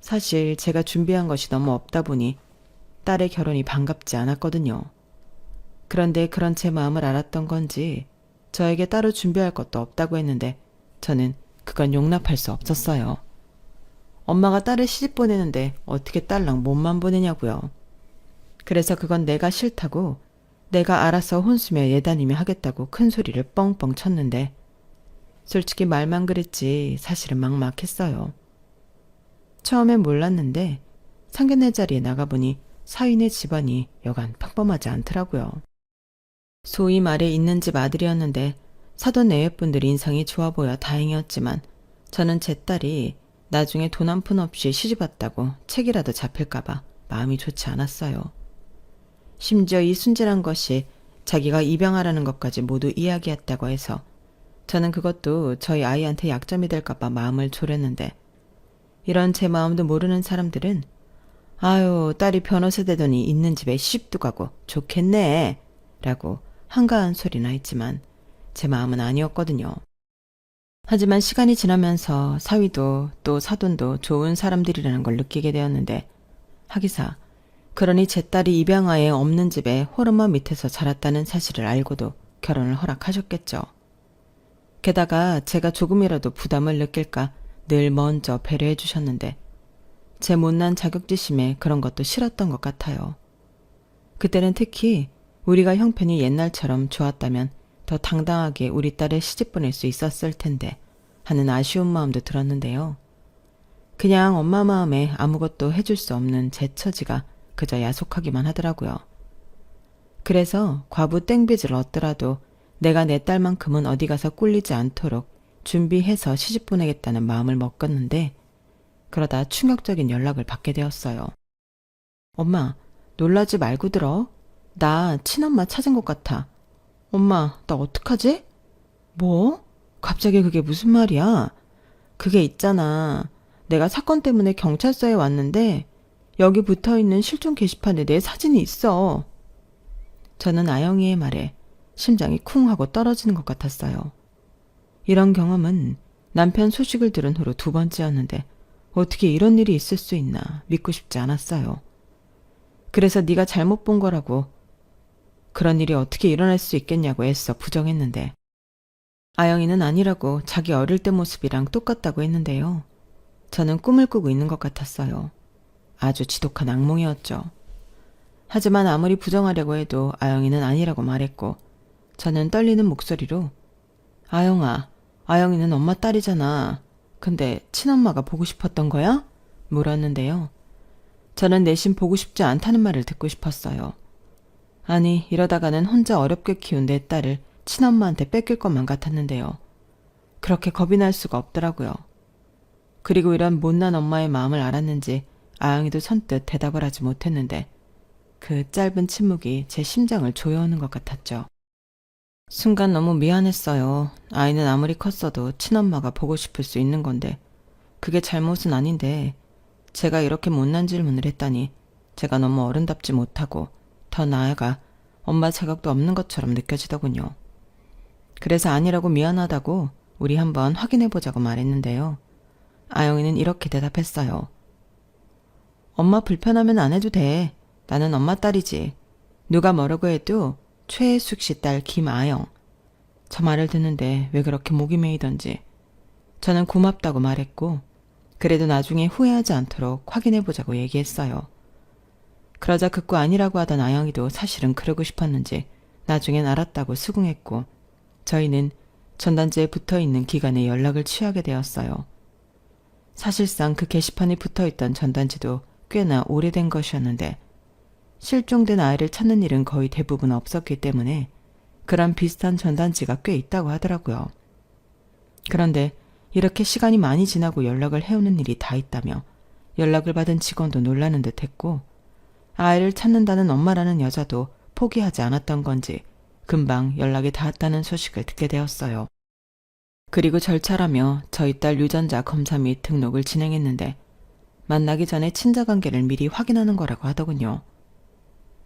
사실 제가 준비한 것이 너무 없다 보니 딸의 결혼이 반갑지 않았거든요. 그런데 그런 제 마음을 알았던 건지 저에게 따로 준비할 것도 없다고 했는데 저는 그건 용납할 수 없었어요. 엄마가 딸을 시집 보내는데 어떻게 딸랑 몸만 보내냐고요. 그래서 그건 내가 싫다고 내가 알아서 혼수며 예단이며 하겠다고 큰 소리를 뻥뻥 쳤는데 솔직히 말만 그랬지 사실은 막막했어요. 처음엔 몰랐는데 상견례 자리에 나가보니 사위네 집안이 여간 평범하지 않더라고요. 소위 말해 있는 집 아들이었는데 사돈 내외분들이 인상이 좋아 보여 다행이었지만 저는 제 딸이 나중에 돈 한 푼 없이 시집왔다고 책이라도 잡힐까봐 마음이 좋지 않았어요. 심지어 이 순진한 것이 자기가 입양하라는 것까지 모두 이야기했다고 해서 저는 그것도 저희 아이한테 약점이 될까봐 마음을 졸였는데 이런 제 마음도 모르는 사람들은 아유 딸이 변호사 되더니 있는 집에 시집도 가고 좋겠네 라고 한가한 소리나 했지만 제 마음은 아니었거든요. 하지만 시간이 지나면서 사위도 또 사돈도 좋은 사람들이라는 걸 느끼게 되었는데 하기사 그러니 제 딸이 입양아에 없는 집에 호르몬 밑에서 자랐다는 사실을 알고도 결혼을 허락하셨겠죠. 게다가 제가 조금이라도 부담을 느낄까 늘 먼저 배려해 주셨는데 제 못난 자격지심에 그런 것도 싫었던 것 같아요. 그때는 특히 우리가 형편이 옛날처럼 좋았다면 더 당당하게 우리 딸을 시집 보낼 수 있었을 텐데 하는 아쉬운 마음도 들었는데요. 그냥 엄마 마음에 아무것도 해줄 수 없는 제 처지가 그저 야속하기만 하더라고요. 그래서 과부 땡빚을 얻더라도 내가 내 딸만큼은 어디 가서 꿀리지 않도록 준비해서 시집 보내겠다는 마음을 먹었는데 그러다 충격적인 연락을 받게 되었어요. 엄마, 놀라지 말고 들어. 나 친엄마 찾은 것 같아. 엄마, 나 어떡하지? 뭐? 갑자기 그게 무슨 말이야? 그게 있잖아. 내가 사건 때문에 경찰서에 왔는데 여기 붙어있는 실종 게시판에 내 사진이 있어. 저는 아영이의 말에 심장이 쿵 하고 떨어지는 것 같았어요. 이런 경험은 남편 소식을 들은 후로 2번째였는데 어떻게 이런 일이 있을 수 있나 믿고 싶지 않았어요. 그래서 네가 잘못 본 거라고 그런 일이 어떻게 일어날 수 있겠냐고 애써 부정했는데 아영이는 아니라고 자기 어릴 때 모습이랑 똑같다고 했는데요. 저는 꿈을 꾸고 있는 것 같았어요. 아주 지독한 악몽이었죠. 하지만 아무리 부정하려고 해도 아영이는 아니라고 말했고 저는 떨리는 목소리로 아영아, 아영이는 엄마 딸이잖아. 근데 친엄마가 보고 싶었던 거야? 물었는데요. 저는 내심 보고 싶지 않다는 말을 듣고 싶었어요. 아니, 이러다가는 혼자 어렵게 키운 내 딸을 친엄마한테 뺏길 것만 같았는데요. 그렇게 겁이 날 수가 없더라고요. 그리고 이런 못난 엄마의 마음을 알았는지 아영이도 선뜻 대답을 하지 못했는데 그 짧은 침묵이 제 심장을 조여오는 것 같았죠. 순간 너무 미안했어요. 아이는 아무리 컸어도 친엄마가 보고 싶을 수 있는 건데 그게 잘못은 아닌데 제가 이렇게 못난 질문을 했다니 제가 너무 어른답지 못하고 더 나아가 엄마 자격도 없는 것처럼 느껴지더군요. 그래서 아니라고 미안하다고 우리 한번 확인해보자고 말했는데요. 아영이는 이렇게 대답했어요. 엄마 불편하면 안 해도 돼. 나는 엄마 딸이지. 누가 뭐라고 해도 최혜숙 씨 딸 김아영. 저 말을 듣는데 왜 그렇게 목이 메이던지 저는 고맙다고 말했고 그래도 나중에 후회하지 않도록 확인해보자고 얘기했어요. 그러자 극구 아니라고 하던 아영이도 사실은 그러고 싶었는지 나중엔 알았다고 수긍했고 저희는 전단지에 붙어있는 기간에 연락을 취하게 되었어요. 사실상 그 게시판에 붙어있던 전단지도 꽤나 오래된 것이었는데 실종된 아이를 찾는 일은 거의 대부분 없었기 때문에 그런 비슷한 전단지가 꽤 있다고 하더라고요. 그런데 이렇게 시간이 많이 지나고 연락을 해오는 일이 다 있다며 연락을 받은 직원도 놀라는 듯 했고 아이를 찾는다는 엄마라는 여자도 포기하지 않았던 건지 금방 연락이 닿았다는 소식을 듣게 되었어요. 그리고 절차라며 저희 딸 유전자 검사 및 등록을 진행했는데 만나기 전에 친자관계를 미리 확인하는 거라고 하더군요.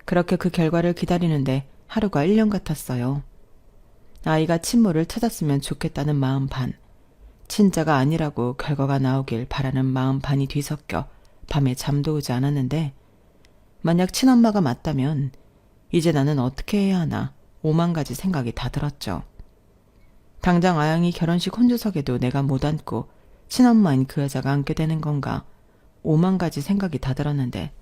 그렇게 그 결과를 기다리는데 하루가 1년 같았어요. 아이가 친모를 찾았으면 좋겠다는 마음 반, 친자가 아니라고 결과가 나오길 바라는 마음 반이 뒤섞여 밤에 잠도 오지 않았는데 만약 친엄마가 맞다면 이제 나는 어떻게 해야 하나 5만 가지 생각이 다 들었죠. 당장 아영이 결혼식 혼주석에도 내가 못 앉고 친엄마인 그 여자가 앉게 되는 건가 5만 가지 생각이 다 들었는데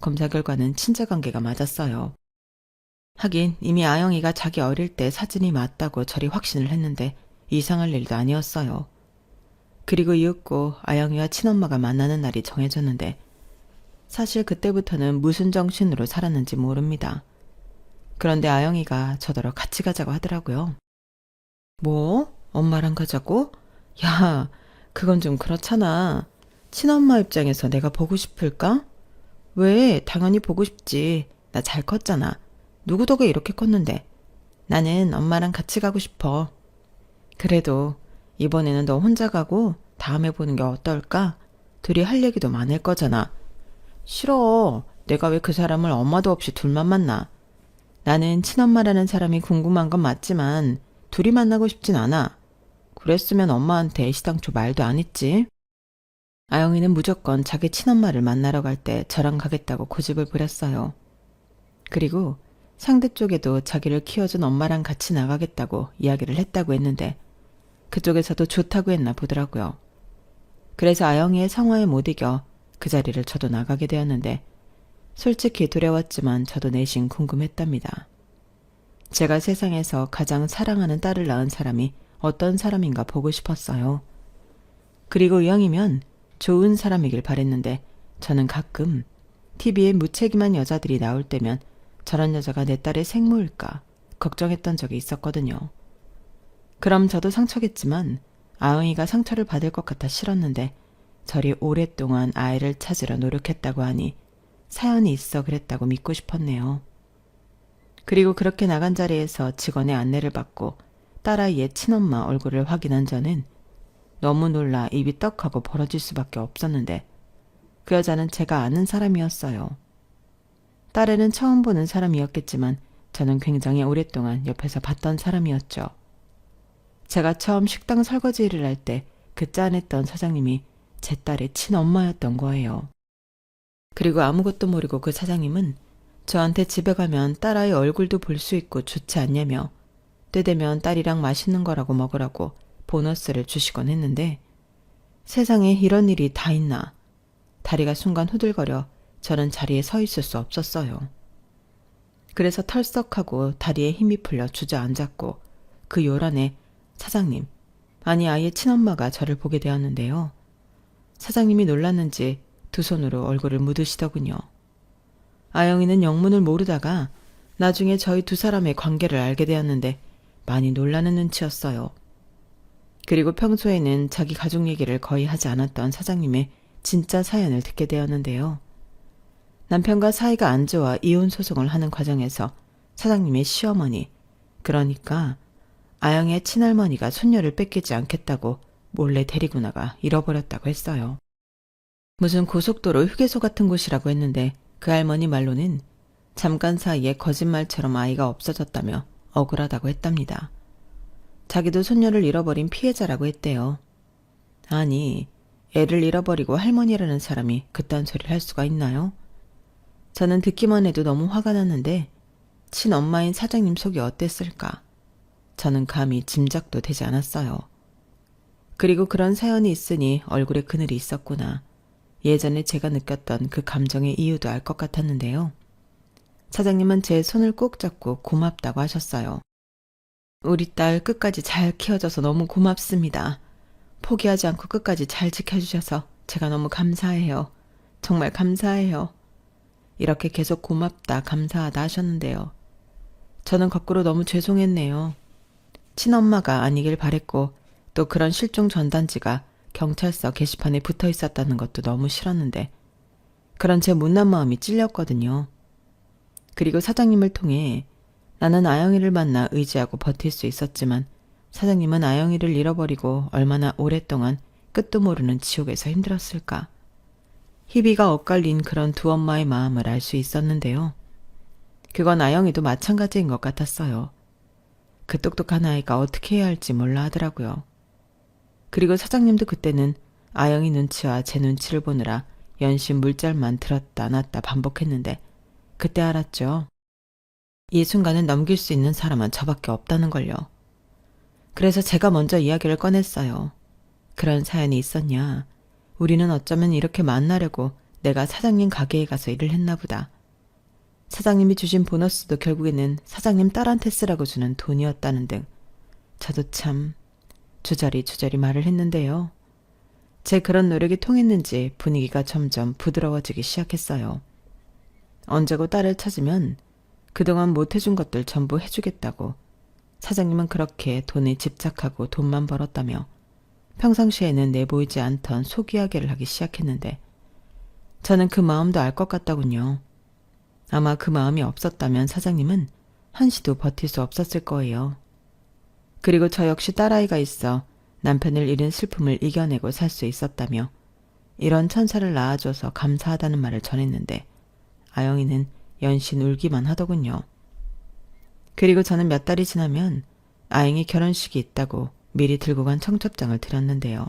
검사 결과는 친자관계가 맞았어요. 하긴 이미 아영이가 자기 어릴 때 사진이 맞다고 저리 확신을 했는데 이상할 일도 아니었어요. 그리고 이윽고 아영이와 친엄마가 만나는 날이 정해졌는데 사실 그때부터는 무슨 정신으로 살았는지 모릅니다. 그런데 아영이가 저더러 같이 가자고 하더라고요. 뭐? 엄마랑 가자고? 야, 그건 좀 그렇잖아. 친엄마 입장에서 내가 보고 싶을까? 왜? 당연히 보고 싶지. 나 잘 컸잖아. 누구 덕에 이렇게 컸는데. 나는 엄마랑 같이 가고 싶어. 그래도 이번에는 너 혼자 가고 다음에 보는 게 어떨까? 둘이 할 얘기도 많을 거잖아. 싫어. 내가 왜 그 사람을 엄마도 없이 둘만 만나. 나는 친엄마라는 사람이 궁금한 건 맞지만 둘이 만나고 싶진 않아. 그랬으면 엄마한테 시당초 말도 안 했지. 아영이는 무조건 자기 친엄마를 만나러 갈 때 저랑 가겠다고 고집을 부렸어요. 그리고 상대 쪽에도 자기를 키워준 엄마랑 같이 나가겠다고 이야기를 했다고 했는데 그쪽에서도 좋다고 했나 보더라고요. 그래서 아영이의 성화에 못 이겨 그 자리를 저도 나가게 되었는데 솔직히 두려웠지만 저도 내심 궁금했답니다. 제가 세상에서 가장 사랑하는 딸을 낳은 사람이 어떤 사람인가 보고 싶었어요. 그리고 이왕이면 좋은 사람이길 바랬는데 저는 가끔 TV에 무책임한 여자들이 나올 때면 저런 여자가 내 딸의 생모일까 걱정했던 적이 있었거든요. 그럼 저도 상처겠지만 아영이가 상처를 받을 것 같아 싫었는데 저리 오랫동안 아이를 찾으려 노력했다고 하니 사연이 있어 그랬다고 믿고 싶었네요. 그리고 그렇게 나간 자리에서 직원의 안내를 받고 딸아이의 친엄마 얼굴을 확인한 저는 너무 놀라 입이 떡하고 벌어질 수밖에 없었는데 그 여자는 제가 아는 사람이었어요. 딸애는 처음 보는 사람이었겠지만 저는 굉장히 오랫동안 옆에서 봤던 사람이었죠. 제가 처음 식당 설거지 일을 할 때 그 짠했던 사장님이 제 딸의 친엄마였던 거예요. 그리고 아무것도 모르고 그 사장님은 저한테 집에 가면 딸아이 얼굴도 볼 수 있고 좋지 않냐며 때 되면 딸이랑 맛있는 거라고 먹으라고 보너스를 주시곤 했는데 세상에 이런 일이 다 있나. 다리가 순간 후들거려 저는 자리에 서 있을 수 없었어요. 그래서 털썩하고 다리에 힘이 풀려 주저앉았고 그 요란에 사장님, 아니 아이의 친엄마가 저를 보게 되었는데요. 사장님이 놀랐는지 두 손으로 얼굴을 묻으시더군요. 아영이는 영문을 모르다가 나중에 저희 두 사람의 관계를 알게 되었는데 많이 놀라는 눈치였어요. 그리고 평소에는 자기 가족 얘기를 거의 하지 않았던 사장님의 진짜 사연을 듣게 되었는데요. 남편과 사이가 안 좋아 이혼 소송을 하는 과정에서 사장님의 시어머니, 그러니까 아영의 친할머니가 손녀를 뺏기지 않겠다고 몰래 데리고 나가 잃어버렸다고 했어요. 무슨 고속도로 휴게소 같은 곳이라고 했는데 그 할머니 말로는 잠깐 사이에 거짓말처럼 아이가 없어졌다며 억울하다고 했답니다. 자기도 손녀를 잃어버린 피해자라고 했대요. 아니, 애를 잃어버리고 할머니라는 사람이 그딴 소리를 할 수가 있나요? 저는 듣기만 해도 너무 화가 났는데 친엄마인 사장님 속이 어땠을까? 저는 감히 짐작도 되지 않았어요. 그리고 그런 사연이 있으니 얼굴에 그늘이 있었구나. 예전에 제가 느꼈던 그 감정의 이유도 알 것 같았는데요. 사장님은 제 손을 꼭 잡고 고맙다고 하셨어요. 우리 딸 끝까지 잘 키워줘서 너무 고맙습니다. 포기하지 않고 끝까지 잘 지켜주셔서 제가 너무 감사해요. 정말 감사해요. 이렇게 계속 고맙다, 감사하다 하셨는데요. 저는 거꾸로 너무 죄송했네요. 친엄마가 아니길 바랬고 또 그런 실종 전단지가 경찰서 게시판에 붙어 있었다는 것도 너무 싫었는데 그런 제 못난 마음이 찔렸거든요. 그리고 사장님을 통해 나는 아영이를 만나 의지하고 버틸 수 있었지만 사장님은 아영이를 잃어버리고 얼마나 오랫동안 끝도 모르는 지옥에서 힘들었을까. 희비가 엇갈린 그런 두 엄마의 마음을 알 수 있었는데요. 그건 아영이도 마찬가지인 것 같았어요. 그 똑똑한 아이가 어떻게 해야 할지 몰라 하더라고요. 그리고 사장님도 그때는 아영이 눈치와 제 눈치를 보느라 연신 물잘만 들었다 놨다 반복했는데 그때 알았죠. 이 순간을 넘길 수 있는 사람은 저밖에 없다는 걸요. 그래서 제가 먼저 이야기를 꺼냈어요. 그런 사연이 있었냐. 우리는 어쩌면 이렇게 만나려고 내가 사장님 가게에 가서 일을 했나 보다. 사장님이 주신 보너스도 결국에는 사장님 딸한테 쓰라고 주는 돈이었다는 등 저도 참 주저리 말을 했는데요. 제 그런 노력이 통했는지 분위기가 점점 부드러워지기 시작했어요. 언제고 딸을 찾으면 그동안 못해준 것들 전부 해주겠다고 사장님은 그렇게 돈에 집착하고 돈만 벌었다며 평상시에는 내보이지 않던 속이야기를 하기 시작했는데 저는 그 마음도 알 것 같더군요. 아마 그 마음이 없었다면 사장님은 한시도 버틸 수 없었을 거예요. 그리고 저 역시 딸아이가 있어 남편을 잃은 슬픔을 이겨내고 살 수 있었다며 이런 천사를 낳아줘서 감사하다는 말을 전했는데 아영이는 연신 울기만 하더군요. 그리고 저는 몇 달이 지나면 아영이 결혼식이 있다고 미리 들고 간 청첩장을 드렸는데요.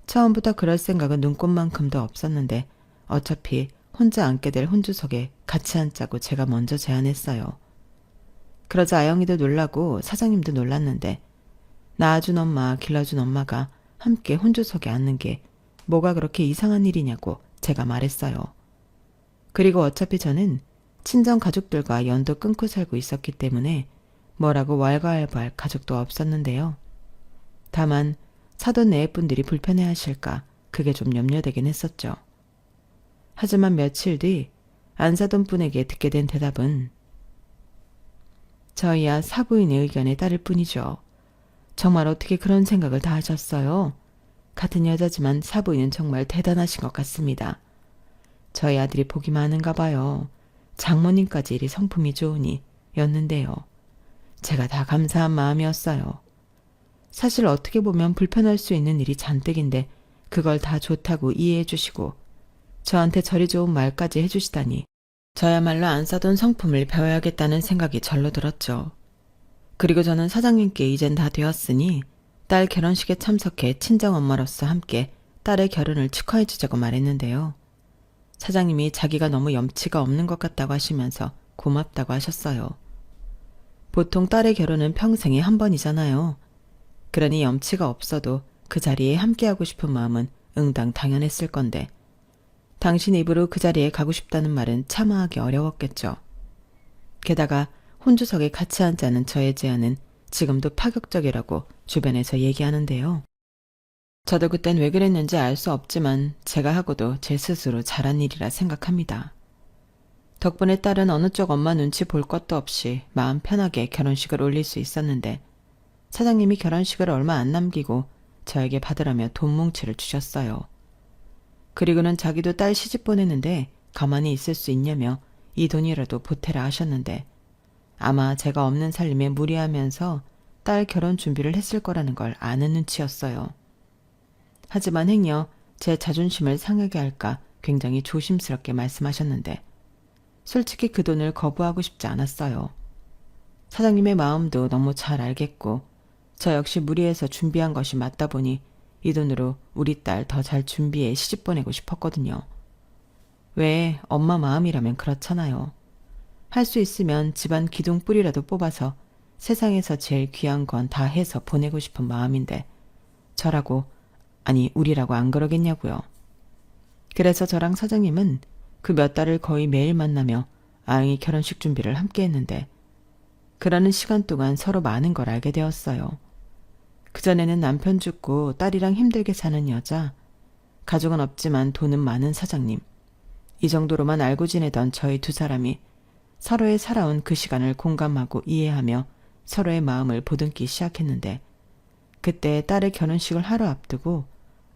처음부터 그럴 생각은 눈꼽만큼도 없었는데 어차피 혼자 앉게 될 혼주석에 같이 앉자고 제가 먼저 제안했어요. 그러자 아영이도 놀라고 사장님도 놀랐는데 낳아준 엄마, 길러준 엄마가 함께 혼주석에 앉는 게 뭐가 그렇게 이상한 일이냐고 제가 말했어요. 그리고 어차피 저는 친정 가족들과 연도 끊고 살고 있었기 때문에 뭐라고 왈가왈부할 가족도 없었는데요. 다만 사돈 네 분들이 불편해하실까 그게 좀 염려되긴 했었죠. 하지만 며칠 뒤 안사돈 분에게 듣게 된 대답은 저희야 사부인의 의견에 따를 뿐이죠. 정말 어떻게 그런 생각을 다 하셨어요? 같은 여자지만 사부인은 정말 대단하신 것 같습니다. 저희 아들이 복이 많은가 봐요. 장모님까지 이리 성품이 좋으니 였는데요. 제가 다 감사한 마음이었어요. 사실 어떻게 보면 불편할 수 있는 일이 잔뜩인데 그걸 다 좋다고 이해해 주시고 저한테 저리 좋은 말까지 해주시다니 저야말로 안 사돈 성품을 배워야겠다는 생각이 절로 들었죠. 그리고 저는 사장님께 이젠 다 되었으니 딸 결혼식에 참석해 친정엄마로서 함께 딸의 결혼을 축하해 주자고 말했는데요. 사장님이 자기가 너무 염치가 없는 것 같다고 하시면서 고맙다고 하셨어요. 보통 딸의 결혼은 평생에 한 번이잖아요. 그러니 염치가 없어도 그 자리에 함께하고 싶은 마음은 응당 당연했을 건데 당신 입으로 그 자리에 가고 싶다는 말은 참아하기 어려웠겠죠. 게다가 혼주석에 같이 앉자는 저의 제안은 지금도 파격적이라고 주변에서 얘기하는데요. 저도 그땐 왜 그랬는지 알 수 없지만 제가 하고도 제 스스로 잘한 일이라 생각합니다. 덕분에 딸은 어느 쪽 엄마 눈치 볼 것도 없이 마음 편하게 결혼식을 올릴 수 있었는데 사장님이 결혼식을 얼마 안 남기고 저에게 받으라며 돈 뭉치를 주셨어요. 그리고는 자기도 딸 시집 보내는데 가만히 있을 수 있냐며 이 돈이라도 보태라 하셨는데 아마 제가 없는 살림에 무리하면서 딸 결혼 준비를 했을 거라는 걸 아는 눈치였어요. 하지만 행여 제 자존심을 상하게 할까 굉장히 조심스럽게 말씀하셨는데 솔직히 그 돈을 거부하고 싶지 않았어요. 사장님의 마음도 너무 잘 알겠고 저 역시 무리해서 준비한 것이 맞다 보니 이 돈으로 우리 딸 더 잘 준비해 시집 보내고 싶었거든요. 왜 엄마 마음이라면 그렇잖아요. 할 수 있으면 집안 기둥 뿌리라도 뽑아서 세상에서 제일 귀한 건 다 해서 보내고 싶은 마음인데 저라고, 아니 우리라고 안 그러겠냐고요. 그래서 저랑 사장님은 그 몇 달을 거의 매일 만나며 아영이 결혼식 준비를 함께 했는데 그러는 시간 동안 서로 많은 걸 알게 되었어요. 그전에는 남편 죽고 딸이랑 힘들게 사는 여자, 가족은 없지만 돈은 많은 사장님, 이 정도로만 알고 지내던 저희 두 사람이 서로의 살아온 그 시간을 공감하고 이해하며 서로의 마음을 보듬기 시작했는데 그때 딸의 결혼식을 하루 앞두고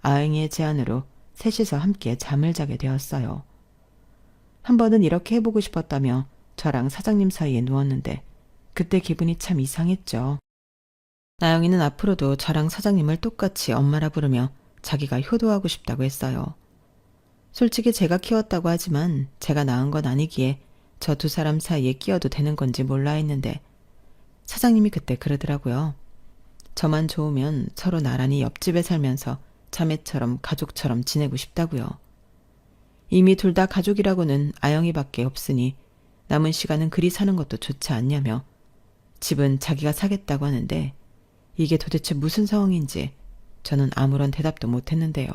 아영이의 제안으로 셋이서 함께 잠을 자게 되었어요. 한 번은 이렇게 해보고 싶었다며 저랑 사장님 사이에 누웠는데 그때 기분이 참 이상했죠. 나영이는 앞으로도 저랑 사장님을 똑같이 엄마라 부르며 자기가 효도하고 싶다고 했어요. 솔직히 제가 키웠다고 하지만 제가 낳은 건 아니기에 저 두 사람 사이에 끼어도 되는 건지 몰라 했는데 사장님이 그때 그러더라고요. 저만 좋으면 서로 나란히 옆집에 살면서 자매처럼 가족처럼 지내고 싶다고요. 이미 둘 다 가족이라고는 아영이밖에 없으니 남은 시간은 그리 사는 것도 좋지 않냐며 집은 자기가 사겠다고 하는데 이게 도대체 무슨 상황인지 저는 아무런 대답도 못했는데요.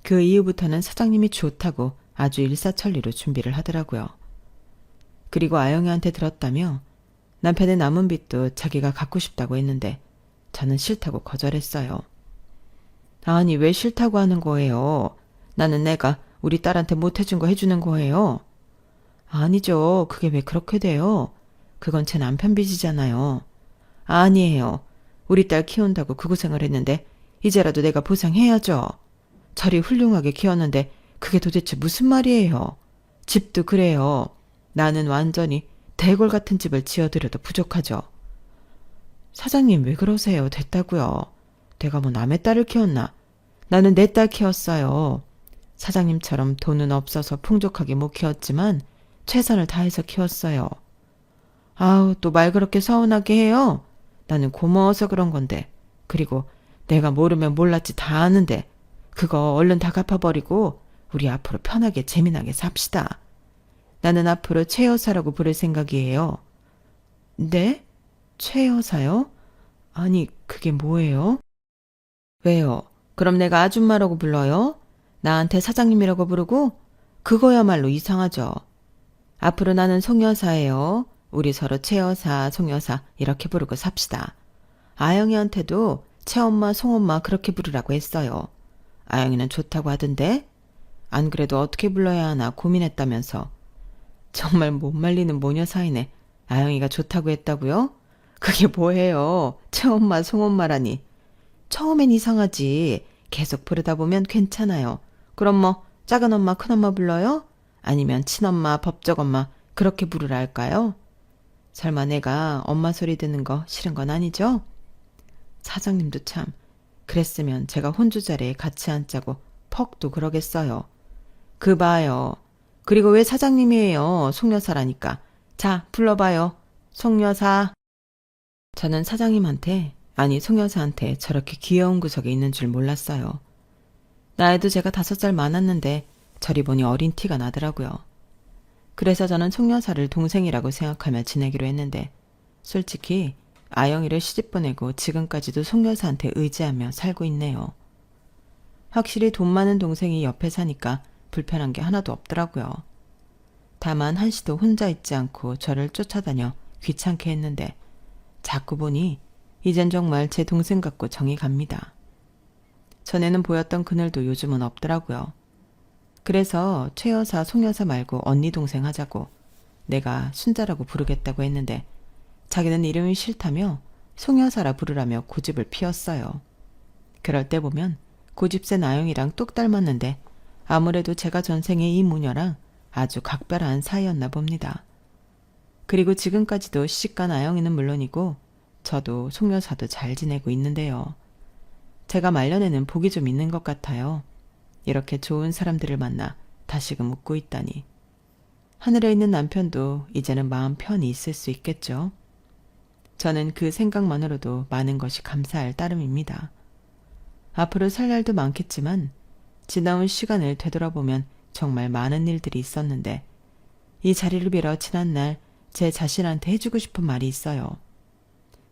그 이후부터는 사장님이 좋다고 아주 일사천리로 준비를 하더라고요. 그리고 아영이한테 들었다며 남편의 남은 빚도 자기가 갖고 싶다고 했는데 저는 싫다고 거절했어요. 아니 왜 싫다고 하는 거예요? 나는 내가 우리 딸한테 못해준 거 해주는 거예요. 아니죠. 그게 왜 그렇게 돼요? 그건 제 남편 빚이잖아요. 아니에요. 우리 딸 키운다고 그 고생을 했는데 이제라도 내가 보상해야죠. 저리 훌륭하게 키웠는데 그게 도대체 무슨 말이에요. 집도 그래요. 나는 완전히 대골 같은 집을 지어드려도 부족하죠. 사장님 왜 그러세요? 됐다고요. 내가 뭐 남의 딸을 키웠나? 나는 내 딸 키웠어요. 사장님처럼 돈은 없어서 풍족하게 못 키웠지만 최선을 다해서 키웠어요. 아우 또 말 그렇게 서운하게 해요. 나는 고마워서 그런 건데. 그리고 내가 모르면 몰랐지 다 아는데 그거 얼른 다 갚아버리고 우리 앞으로 편하게 재미나게 삽시다. 나는 앞으로 최 여사라고 부를 생각이에요. 네? 최 여사요? 아니 그게 뭐예요? 왜요? 그럼 내가 아줌마라고 불러요? 나한테 사장님이라고 부르고? 그거야말로 이상하죠. 앞으로 나는 송여사예요. 우리 서로 최여사, 송여사 이렇게 부르고 삽시다. 아영이한테도 최엄마, 송엄마 그렇게 부르라고 했어요. 아영이는 좋다고 하던데? 안 그래도 어떻게 불러야 하나 고민했다면서. 정말 못 말리는 모녀 사이네. 아영이가 좋다고 했다고요? 그게 뭐예요? 최엄마, 송엄마라니. 처음엔 이상하지. 계속 부르다 보면 괜찮아요. 그럼 뭐 작은 엄마, 큰 엄마 불러요? 아니면 친엄마, 법적엄마 그렇게 부르라 할까요? 설마 내가 엄마 소리 듣는 거 싫은 건 아니죠? 사장님도 참 그랬으면 제가 혼주 자리에 같이 앉자고 퍽도 그러겠어요. 그 봐요. 그리고 왜 사장님이에요? 송여사라니까. 자, 불러봐요. 송여사. 저는 사장님한테, 아니 송여사한테 저렇게 귀여운 구석에 있는 줄 몰랐어요. 나이도 제가 5살 많았는데 저리 보니 어린 티가 나더라고요. 그래서 저는 송여사를 동생이라고 생각하며 지내기로 했는데 솔직히 아영이를 시집 보내고 지금까지도 송여사한테 의지하며 살고 있네요. 확실히 돈 많은 동생이 옆에 사니까 불편한 게 하나도 없더라고요. 다만 한시도 혼자 있지 않고 저를 쫓아다녀 귀찮게 했는데 자꾸 보니 이젠 정말 제 동생 같고 정이 갑니다. 전에는 보였던 그늘도 요즘은 없더라고요. 그래서 최 여사, 송 여사 말고 언니 동생 하자고 내가 순자라고 부르겠다고 했는데 자기는 이름이 싫다며 송 여사라 부르라며 고집을 피웠어요. 그럴 때 보면 고집센 아영이랑 똑 닮았는데 아무래도 제가 전생에 이 모녀랑 아주 각별한 사이였나 봅니다. 그리고 지금까지도 시집간 아영이는 물론이고 저도 송 여사도 잘 지내고 있는데요. 제가 말년에는 복이 좀 있는 것 같아요. 이렇게 좋은 사람들을 만나 다시금 웃고 있다니. 하늘에 있는 남편도 이제는 마음 편히 있을 수 있겠죠. 저는 그 생각만으로도 많은 것이 감사할 따름입니다. 앞으로 살 날도 많겠지만 지나온 시간을 되돌아보면 정말 많은 일들이 있었는데 이 자리를 빌어 지난날 제 자신한테 해주고 싶은 말이 있어요.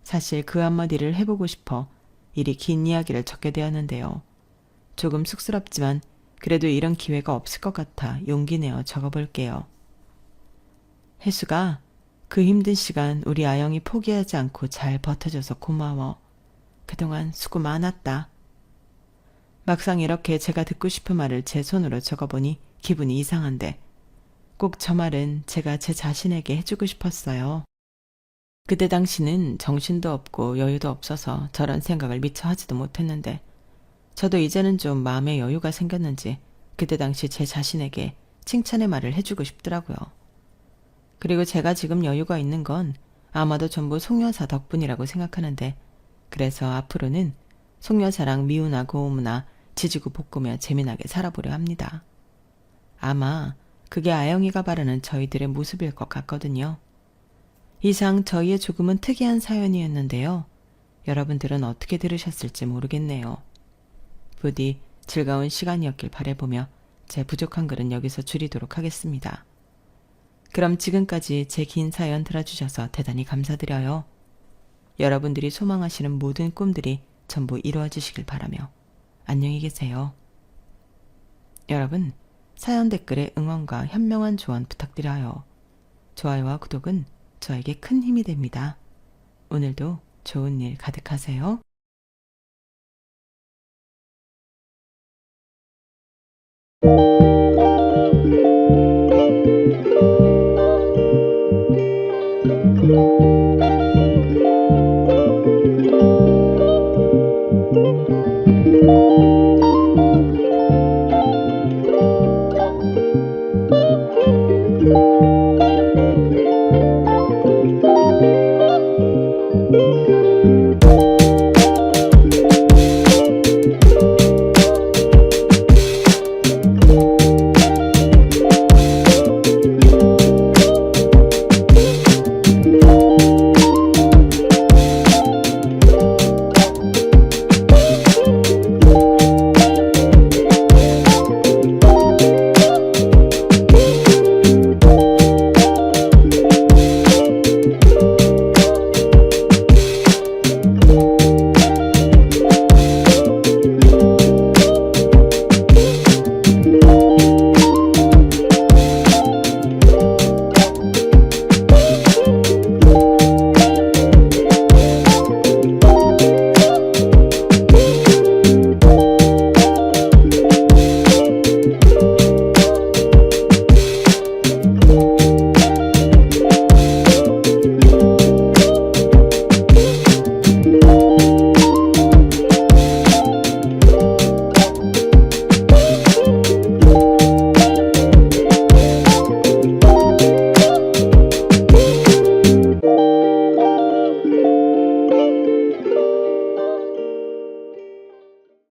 사실 그 한마디를 해보고 싶어 이리 긴 이야기를 적게 되었는데요. 조금 쑥스럽지만 그래도 이런 기회가 없을 것 같아 용기 내어 적어볼게요. 혜수가, 그 힘든 시간 우리 아영이 포기하지 않고 잘 버텨줘서 고마워. 그동안 수고 많았다. 막상 이렇게 제가 듣고 싶은 말을 제 손으로 적어보니 기분이 이상한데 꼭 저 말은 제가 제 자신에게 해주고 싶었어요. 그때 당시는 정신도 없고 여유도 없어서 저런 생각을 미처 하지도 못했는데 저도 이제는 좀 마음의 여유가 생겼는지 그때 당시 제 자신에게 칭찬의 말을 해주고 싶더라고요. 그리고 제가 지금 여유가 있는 건 아마도 전부 송여사 덕분이라고 생각하는데 그래서 앞으로는 송여사랑 미우나 고우무나 지지고 볶으며 재미나게 살아보려 합니다. 아마 그게 아영이가 바라는 저희들의 모습일 것 같거든요. 이상 저희의 조금은 특이한 사연이었는데요. 여러분들은 어떻게 들으셨을지 모르겠네요. 부디 즐거운 시간이었길 바라보며 제 부족한 글은 여기서 줄이도록 하겠습니다. 그럼 지금까지 제 긴 사연 들어주셔서 대단히 감사드려요. 여러분들이 소망하시는 모든 꿈들이 전부 이루어지시길 바라며 안녕히 계세요. 여러분, 사연 댓글에 응원과 현명한 조언 부탁드려요. 좋아요와 구독은 저에게 큰 힘이 됩니다. 오늘도 좋은 일 가득하세요.